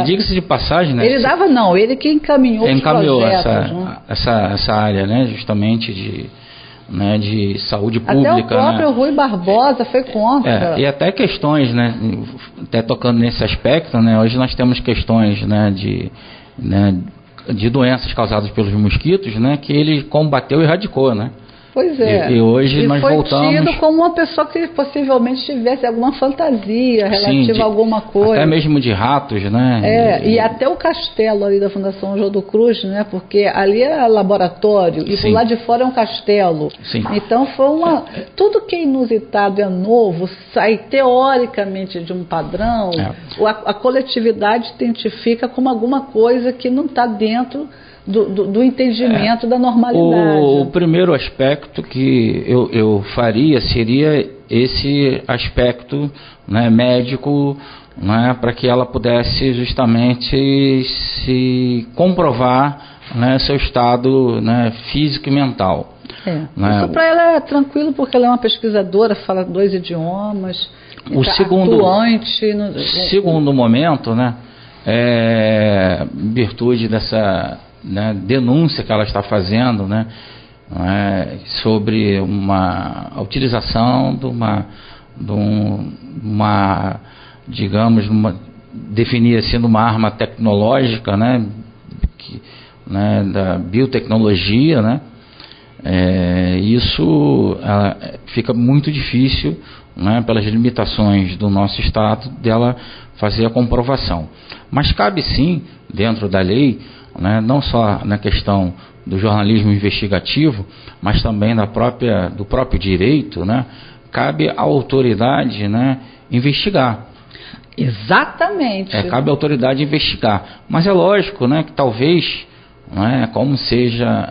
Diga-se de passagem, né? Ele que encaminhou os projetos, essa área, né, justamente de saúde pública. Até o próprio, né, Rui Barbosa foi contra. E até questões, né, até tocando nesse aspecto, né, hoje nós temos questões, né, de doenças causadas pelos mosquitos, né, que ele combateu e erradicou, né? Pois é. E hoje nós voltamos... foi tido como uma pessoa que possivelmente tivesse alguma fantasia relativa a alguma coisa. Até mesmo de ratos, né? E até o castelo ali da Fundação Oswaldo Cruz, né? Porque ali é laboratório e por lá de fora é um castelo. Sim. Então foi tudo que é inusitado, é novo, sai teoricamente de um padrão, a coletividade identifica como alguma coisa que não está dentro do entendimento da normalidade. O primeiro aspecto que eu faria seria esse aspecto, né, médico, né, para que ela pudesse justamente se comprovar, né, seu estado, né, físico e mental. Né? Isso para ela é tranquilo, porque ela é uma pesquisadora, fala 2 idiomas, atuante. Segundo momento, né, virtude dessa, né, denúncia que ela está fazendo, né, sobre a utilização de uma digamos, definir assim, uma arma tecnológica, né, da biotecnologia, né, isso fica muito difícil, né, pelas limitações do nosso Estado, dela fazer a comprovação. Mas cabe sim, dentro da lei, né, não só na questão do jornalismo investigativo, mas também do próprio direito, né, cabe à autoridade, né, investigar. Exatamente. Cabe à autoridade investigar. Mas é lógico, né, que talvez, né, como seja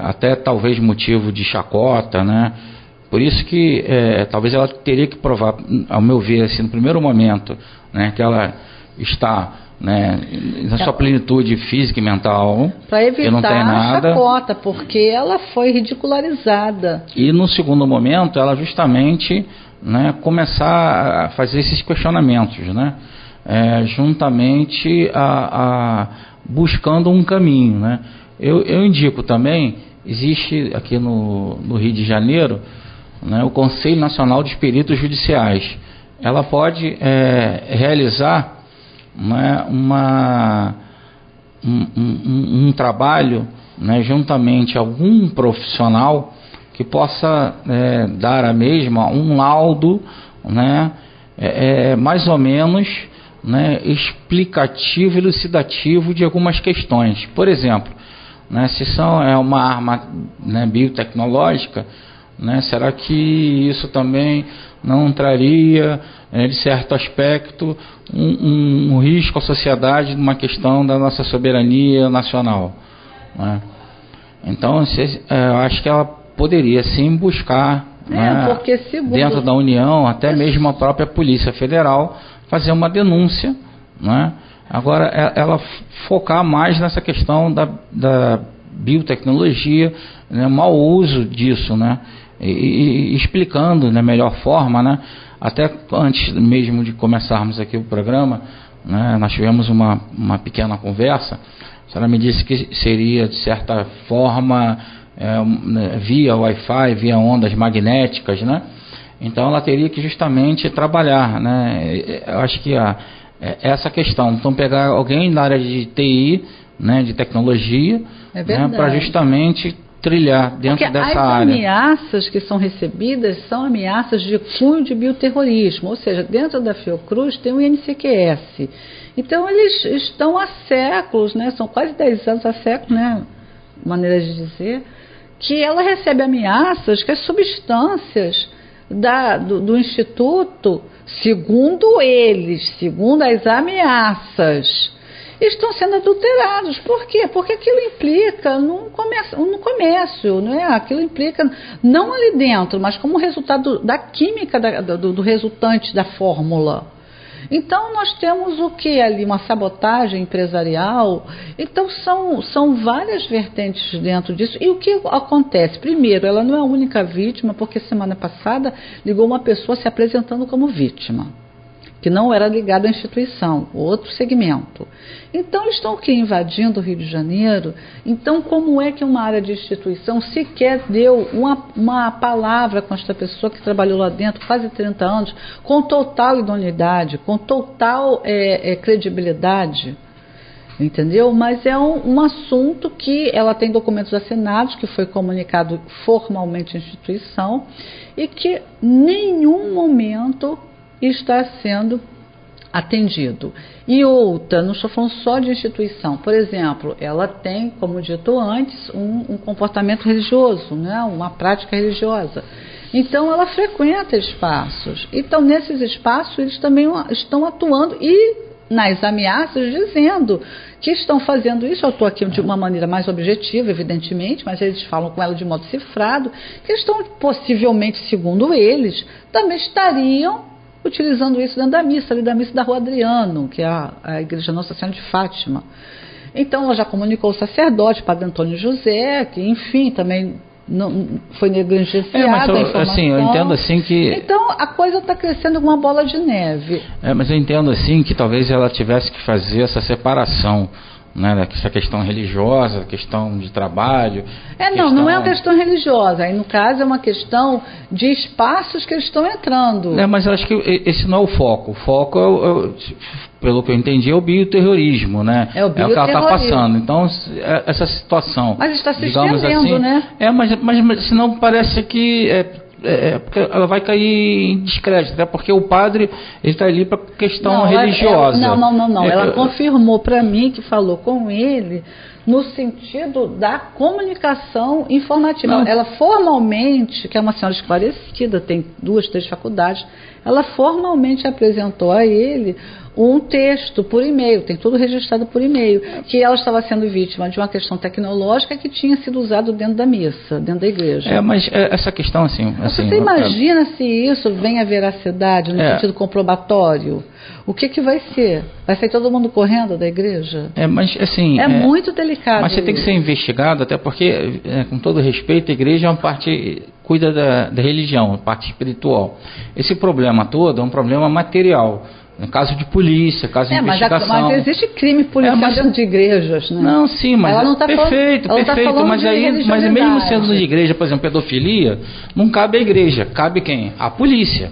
até talvez motivo de chacota, né, por isso que talvez ela teria que provar, ao meu ver, assim, no primeiro momento, né, que ela está, né, na sua plenitude física e mental, para evitar não tem nada, a chacota, porque ela foi ridicularizada. E no segundo momento, ela justamente, né, começar a fazer esses questionamentos, né, juntamente buscando um caminho, né. Eu indico também, existe aqui no Rio de Janeiro, né, o Conselho Nacional dos Peritos Judiciais. Ela pode realizar, né, um trabalho, né, juntamente a algum profissional que possa dar a mesma um laudo, né, mais ou menos, né, explicativo e elucidativo de algumas questões. Por exemplo, né, se é uma arma, né, biotecnológica, né, será que isso também não traria, de certo aspecto, um risco à sociedade numa questão da nossa soberania nacional, né? Então, eu acho que ela poderia sim buscar, né, porque dentro da União, até mesmo a própria Polícia Federal, fazer uma denúncia, né? Agora, ela focar mais nessa questão da biotecnologia, né, mau uso disso, né? E explicando da melhor forma, né? Até antes mesmo de começarmos aqui o programa, né, nós tivemos uma pequena conversa. A senhora me disse que seria, de certa forma, via Wi-Fi, via ondas magnéticas, né? Então ela teria que justamente trabalhar, né? Eu acho que essa questão, então pegar alguém da área de TI, né, de tecnologia, né, para justamente trilhar dentro dessa área. As ameaças que são recebidas são ameaças de cunho de bioterrorismo, ou seja, dentro da Fiocruz tem o INCQS. Então eles estão há séculos, né, são quase 10 anos, há séculos, né, maneira de dizer, que ela recebe ameaças que as substâncias do Instituto, segundo eles, segundo as ameaças, estão sendo adulterados. Por quê? Porque aquilo implica no comércio, né? Aquilo implica não ali dentro, mas como resultado da química do resultante da fórmula. Então nós temos o que ali? Uma sabotagem empresarial. Então são várias vertentes dentro disso. E o que acontece? Primeiro, ela não é a única vítima, porque semana passada ligou uma pessoa se apresentando como vítima, que não era ligada à instituição, outro segmento. Então, eles estão aqui invadindo o Rio de Janeiro. Então, como é que uma área de instituição sequer deu uma palavra com esta pessoa que trabalhou lá dentro quase 30 anos, com total idoneidade, com total credibilidade? Entendeu? Mas é um assunto que ela tem documentos assinados, que foi comunicado formalmente à instituição, e que nenhum momento está sendo atendido. E outra, não estou falando só de instituição, por exemplo, ela tem, como dito antes, um comportamento religioso, né? Uma prática religiosa. Então ela frequenta espaços. Então nesses espaços eles também estão atuando e nas ameaças dizendo que estão fazendo isso. Eu estou aqui de uma maneira mais objetiva, evidentemente, mas eles falam com ela de modo cifrado, que estão possivelmente, segundo eles, também estariam utilizando isso dentro da missa, ali da missa da Rua Adriano, que é a Igreja Nossa Senhora de Fátima. Então ela já comunicou o sacerdote, Padre Antônio José, que enfim, também não foi negligenciada a informação. Assim, eu entendo assim que... Então a coisa está crescendo como uma bola de neve. Mas eu entendo assim que talvez ela tivesse que fazer essa separação, né, essa questão religiosa, questão de trabalho. Não é uma questão religiosa. Aí, no caso, é uma questão de espaços que eles estão entrando. Mas eu acho que esse não é o foco. O foco, pelo que eu entendi, é o bioterrorismo, né? É o que ela está passando. Então, essa situação... Mas está se estendendo, assim, né? Mas senão parece que... porque ela vai cair em descrédito, até porque o padre está ali para questão religiosa. Não. Ela confirmou para mim que falou com ele no sentido da comunicação informativa. Ela formalmente, que é uma senhora esclarecida, tem 2, 3 faculdades, ela formalmente apresentou a ele um texto por e-mail, tem tudo registrado por e-mail, que ela estava sendo vítima de uma questão tecnológica que tinha sido usado dentro da missa, dentro da igreja. Mas essa questão assim... Você imagina se isso vem a veracidade no sentido comprobatório? O que vai ser? Vai sair todo mundo correndo da igreja? Mas assim... muito delicado. Mas você tem que ser investigado, até porque, com todo respeito, a igreja é uma parte... cuida da religião, a parte espiritual. Esse problema todo é um problema material. No caso de polícia, caso de investigação. Mas existe crime policial dentro de igrejas, né? Não, sim, mas ela não tá perfeito. Mas mesmo sendo de igreja, por exemplo, pedofilia, não cabe à igreja, cabe quem? A polícia.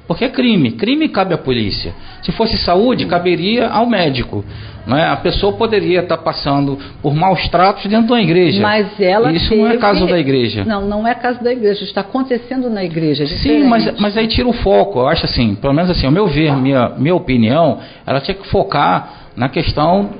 Porque é crime. Crime cabe à polícia. Se fosse saúde, caberia ao médico. Não é? A pessoa poderia estar passando por maus tratos dentro de uma igreja. Mas isso não é caso da igreja. Não é caso da igreja. Está acontecendo na igreja. Sim, mas aí tira o foco. Eu acho assim, pelo menos assim, ao meu ver, minha opinião, ela tinha que focar na questão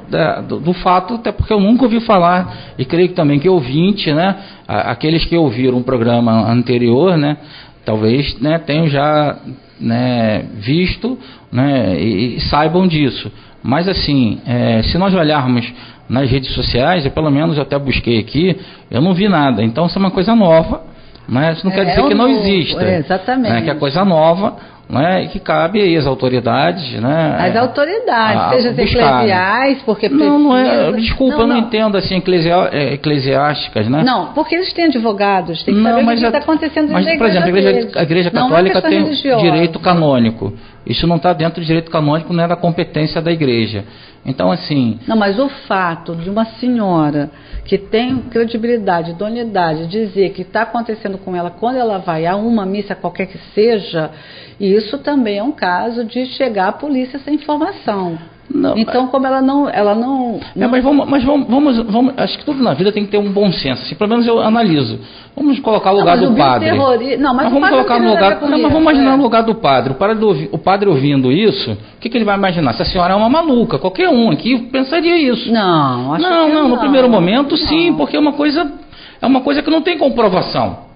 do fato, até porque eu nunca ouvi falar, e creio que também que ouvinte, né, aqueles que ouviram um programa anterior, né, talvez, né, tenham já, né, visto, né, e saibam disso. Mas assim, se nós olharmos nas redes sociais, eu pelo menos até busquei aqui, eu não vi nada. Então isso é uma coisa nova, mas isso não quer dizer que não exista. Exatamente. Que é coisa nova, né, e que cabe aí às autoridades, né? As autoridades, seja eclesiais, porque precisa... Não é, desculpa, eu não entendo assim, eclesiásticas, né? Não, porque eles têm advogados, tem que saber o que está acontecendo dentro da igreja. Por exemplo, a igreja católica tem direito canônico. Isso não está dentro do direito canônico, não é da competência da igreja. Então, assim... Não, mas o fato de uma senhora que tem credibilidade, idoneidade, dizer que está acontecendo com ela quando ela vai a uma missa, qualquer que seja, isso também é um caso de chegar à polícia essa informação. Não, então, como ela não... Mas vamos, acho que tudo na vida tem que ter um bom senso. Assim, pelo menos eu analiso. Vamos colocar o lugar do padre. Mas vamos colocar no lugar. Mas vamos imaginar no lugar do padre. O padre ouvindo isso, o que ele vai imaginar? Se a senhora é uma maluca, qualquer um aqui pensaria isso. Não, acho que não. No primeiro momento, sim, porque é uma coisa que não tem comprovação.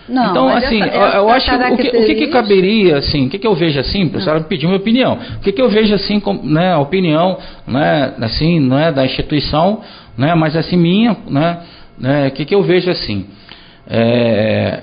Não, então, assim, eu acho que o que caberia, assim, o que eu vejo assim, a senhora pediu minha opinião, o que eu vejo assim, né, a opinião, né, assim, não é da instituição, né, mas assim minha, né, o que eu vejo assim,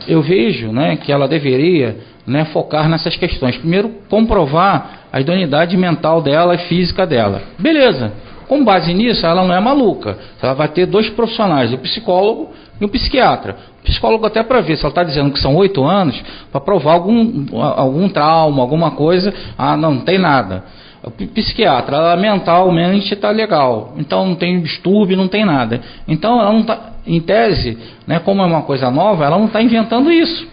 eu vejo, né, que ela deveria, né, focar nessas questões. Primeiro, comprovar a idoneidade mental dela e física dela. Beleza. Com base nisso, ela não é maluca. Ela vai ter 2 profissionais, o psicólogo e o psiquiatra. O psicólogo até para ver se ela está dizendo que são 8 anos, para provar algum trauma, alguma coisa. Não tem nada. O psiquiatra, ela mentalmente está legal. Então não tem distúrbio, não tem nada. Então ela não está, em tese, né, como é uma coisa nova, ela não está inventando isso.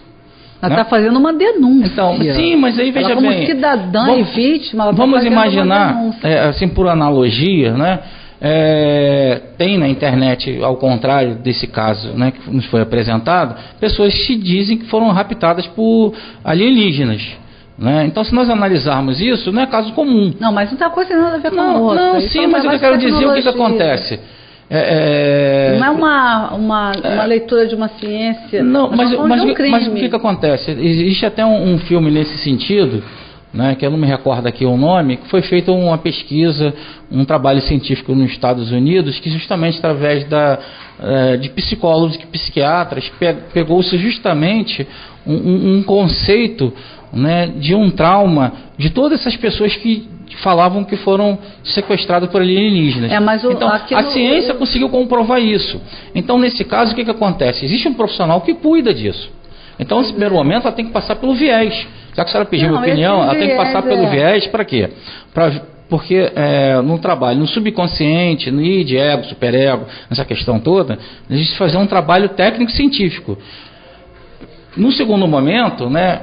Ela está fazendo uma denúncia. Então, sim, mas aí veja como bem. Como cidadã e vítima, ela vamos imaginar, assim por analogia, né? Tem na internet, ao contrário desse caso, né, que nos foi apresentado, pessoas que dizem que foram raptadas por alienígenas. Né? Então, se nós analisarmos isso, não é caso comum. Não, mas não está acontecendo nada a ver com o outro. Não, sim, mas eu quero dizer o que acontece. Não é uma leitura de uma ciência. Não, mas o que acontece? Existe até um filme nesse sentido, né, que eu não me recordo aqui o nome, que foi feita uma pesquisa, um trabalho científico nos Estados Unidos, que justamente através de psicólogos e psiquiatras pegou-se justamente um conceito, né, de um trauma de todas essas pessoas que falavam que foram sequestrados por alienígenas. Então, a ciência conseguiu comprovar isso. Então, nesse caso, o que acontece? Existe um profissional que cuida disso. Então, nesse primeiro momento, ela tem que passar pelo viés. Já que a senhora pediu minha opinião, ela tem que passar pelo viés para quê? Porque no trabalho, no subconsciente, no id, ego, superego, nessa questão toda, a gente fazer um trabalho técnico-científico. No segundo momento, né,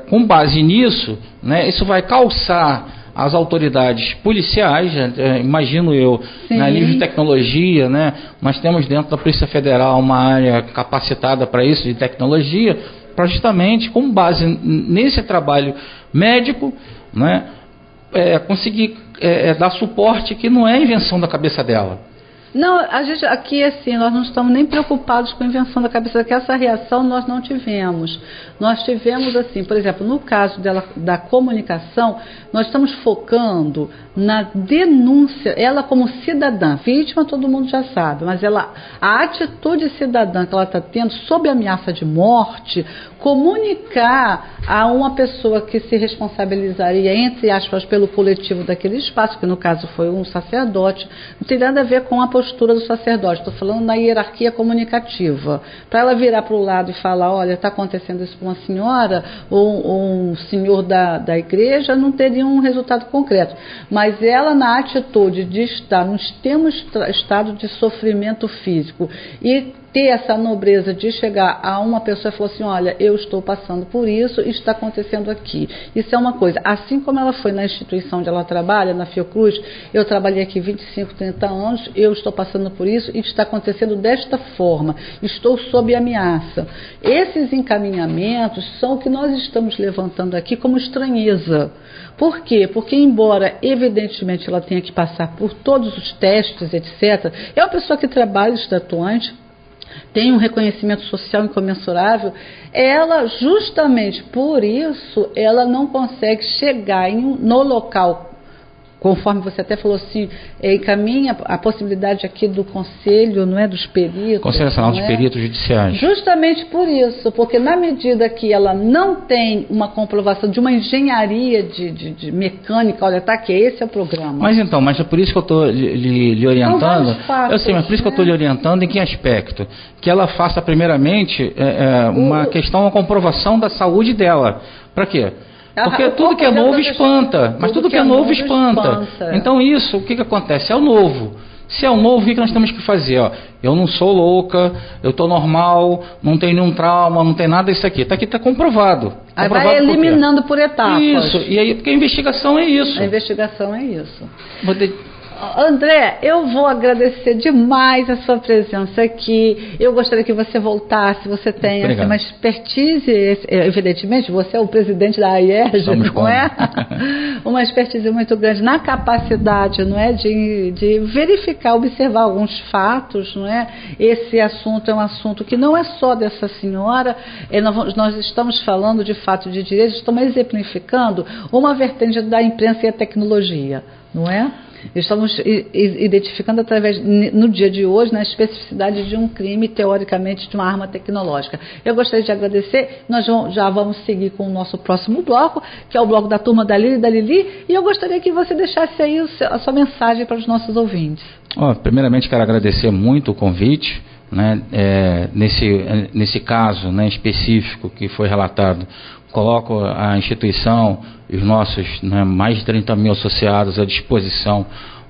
com base nisso, né, isso vai calçar as autoridades policiais, imagino eu, na nível de tecnologia, né, nós temos dentro da Polícia Federal uma área capacitada para isso, de tecnologia, para justamente, com base nesse trabalho médico, né, conseguir dar suporte que não é invenção da cabeça dela. Não, a gente aqui assim, nós não estamos nem preocupados com a invenção da cabeça, que essa reação nós não tivemos. Nós tivemos assim, por exemplo, no caso da comunicação, nós estamos focando na denúncia, ela como cidadã, vítima todo mundo já sabe, mas a atitude cidadã que ela está tendo sob ameaça de morte, comunicar a uma pessoa que se responsabilizaria, entre aspas, pelo coletivo daquele espaço, que no caso foi um sacerdote, não tem nada a ver com a postura do sacerdote, estou falando na hierarquia comunicativa. Para ela virar para o lado e falar, olha, está acontecendo isso com uma senhora ou um senhor da igreja, não teria um resultado concreto. Mas ela, na atitude de estar no extremo estado de sofrimento físico e ter essa nobreza de chegar a uma pessoa e falar assim, olha, eu estou passando por isso, isso está acontecendo aqui. Isso é uma coisa. Assim como ela foi na instituição onde ela trabalha, na Fiocruz, eu trabalhei aqui 25, 30 anos, eu estou passando por isso e está acontecendo desta forma. Estou sob ameaça. Esses encaminhamentos são o que nós estamos levantando aqui como estranheza. Por quê? Porque embora, evidentemente, ela tenha que passar por todos os testes, etc., é uma pessoa que trabalha estatuante, tem um reconhecimento social incomensurável, ela, justamente por isso, ela não consegue chegar no local conforme você até falou assim, encaminha a possibilidade aqui do conselho, não é, dos peritos. Conselho Nacional dos Peritos Judiciais. Justamente por isso, porque na medida que ela não tem uma comprovação de uma engenharia de mecânica, olha, tá aqui, esse é o programa. Mas é por isso que eu estou lhe orientando. Fatos, eu sei, mas por isso que eu estou lhe orientando em que aspecto? Que ela faça primeiramente uma comprovação da saúde dela. Para quê? Porque tudo que é novo espanta, mas tudo que é novo espanta. Então o que acontece? É o novo. Se é o novo, o que nós temos que fazer? Ó, eu não sou louca, eu estou normal, não tenho nenhum trauma, não tem nada disso aqui. Está comprovado. Aí vai eliminando por etapas. Isso, e aí, porque a investigação é isso. A investigação é isso. André, eu vou agradecer demais a sua presença aqui. Eu gostaria que você voltasse. Você tem assim, uma expertise, evidentemente, você é o presidente da AIERJ, não é? Uma expertise muito grande na capacidade, não é, de verificar, observar alguns fatos, não é? Esse assunto é um assunto que não é só dessa senhora. Nós estamos falando de fato de direitos, estamos exemplificando uma vertente da imprensa e a tecnologia, não é? Estamos identificando no dia de hoje, na especificidade de um crime, teoricamente, de uma arma tecnológica. Eu gostaria de agradecer, nós já vamos seguir com o nosso próximo bloco, que é o bloco da turma da Lili e da Lili, e eu gostaria que você deixasse aí a sua mensagem para os nossos ouvintes. Primeiramente, quero agradecer muito o convite, né, nesse caso, né, específico que foi relatado. Coloco a instituição e os nossos, né, mais de 30 mil associados à disposição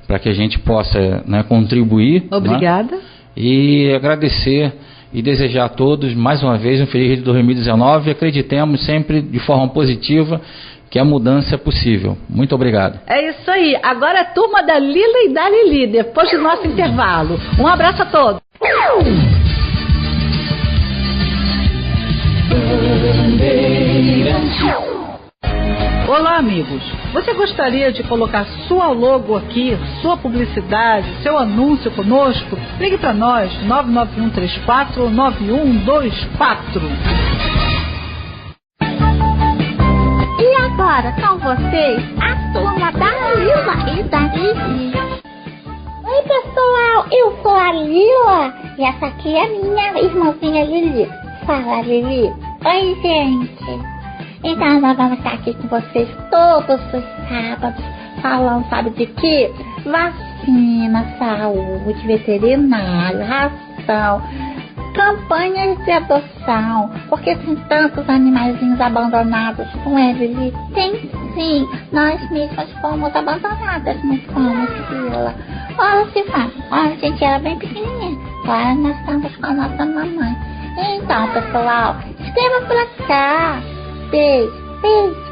para que a gente possa, né, contribuir. Obrigada. Né, e agradecer e desejar a todos, mais uma vez, um feliz 2019 e acreditemos sempre de forma positiva que a mudança é possível. Muito obrigado. É isso aí. Agora é a turma da Lila e da Lili, depois do nosso intervalo. Um abraço a todos. Olá, amigos. Você gostaria de colocar sua logo aqui, sua publicidade, seu anúncio conosco? Ligue para nós, 991349124. E agora com vocês, a turma da Lila e da Lili. Oi, pessoal, eu sou a Lila e essa aqui é a minha irmãzinha Lili. Fala, Lili. Oi, gente. Então nós vamos estar aqui com vocês todos os sábados falando, sabe de quê? Vacina, saúde, veterinário, ração, campanhas de adoção, porque tem tantos animaizinhos abandonados, não é, Lili? Tem sim, nós mesmas fomos abandonadas, não fomos, Lila. Olha, Silvana, olha, a gente era bem pequenininha, agora nós estamos com a nossa mamãe. Então, pessoal, escreva pra cá. Beijo, beijo.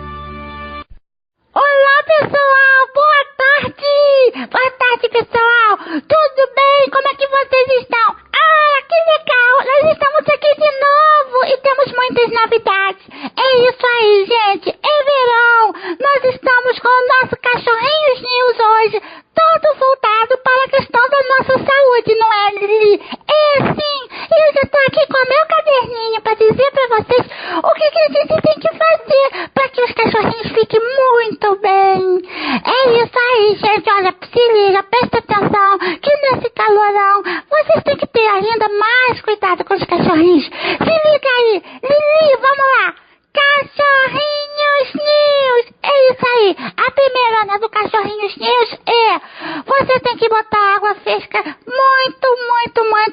Olá, pessoal, boa tarde. Boa tarde, pessoal. Tudo bem? Como é que vocês estão? Ah, que legal. Nós estamos aqui de novo e temos muitas novidades. É isso aí, gente. É verão. Nós estamos com o nosso Cachorrinhos News hoje, todo voltado para a questão da nossa saúde, não é, Lili? É sim. E eu já estou aqui com o meu caderninho para dizer para vocês o que a gente tem que fazer para que os cachorrinhos fiquem muito bem. É isso aí, gente. Olha, se liga, presta atenção que nesse calorão vocês têm que ter ainda mais cuidado com os cachorrinhos. Se liga aí. Lili, vamos lá. Cachorrinhos News. É isso aí. A primeira, né, do Cachorrinhos News é: você tem que botar água fresca muito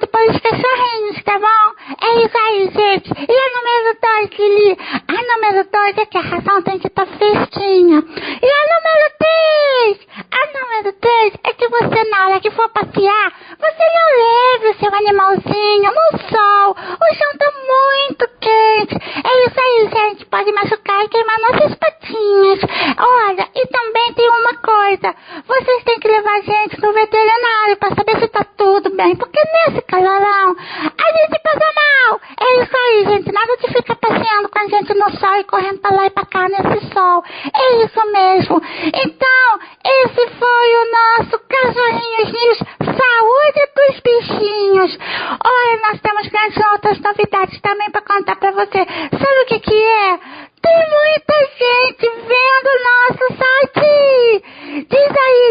para os cachorrinhos, tá bom? É isso aí, gente. E a número 2, Lili? A número 2 é que a ração tem que estar fresquinha. E a número 3? A número 3 é que você, na hora que for passear, você não leve o seu animalzinho no sol. O chão tá muito quente. É isso aí, gente. Pode machucar e queimar nossas patinhas. Olha, e também tem uma coisa. Vocês têm que levar a gente no veterinário para saber se tá tudo bem. Porque nesse calorão, a gente passa mal. É isso aí, gente. Nada de ficar passeando com a gente no sol e correndo pra lá e pra cá nesse sol. É isso mesmo. Então, esse foi o nosso Cachorrinhos News Saúde dos Bichinhos. Olha, nós temos grandes outras novidades também para contar para você. Sabe o que é? Tem muita gente vendo o nosso site. Diz aí,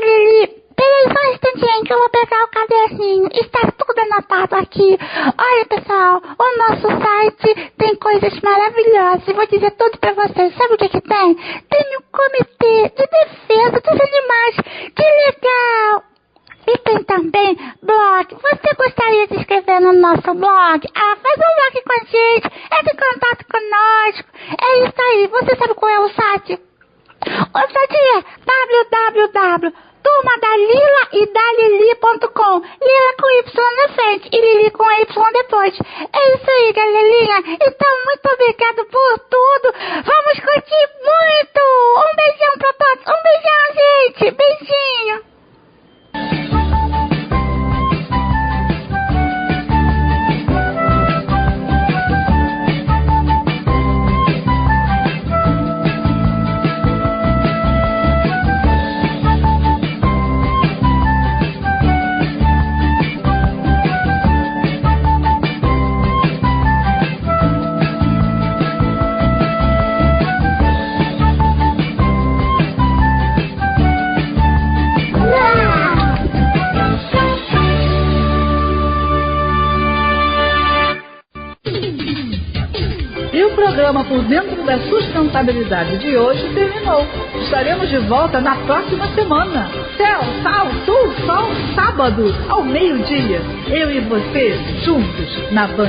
e vou dizer tudo pra vocês. Sabe o que tem? Tem um comitê de defesa dos animais. Que legal! E tem também blog. Você gostaria de escrever no nosso blog? Faz um blog com a gente. Entre em contato conosco. É isso aí. Você sabe qual é o site? O site é www.turmadalila-e-da-lili.com. Lila com Y na frente e Lili com Y depois. É isso aí, galerinha. Então, muito obrigado por tudo. Vamos curtir muito. Um beijão pra todos. Um beijão, gente. Beijinho. E o programa Por Dentro da Sustentabilidade de hoje terminou. Estaremos de volta na próxima semana. Céu, sal, sul, sol, sábado, ao meio-dia. Eu e você, juntos, na Band.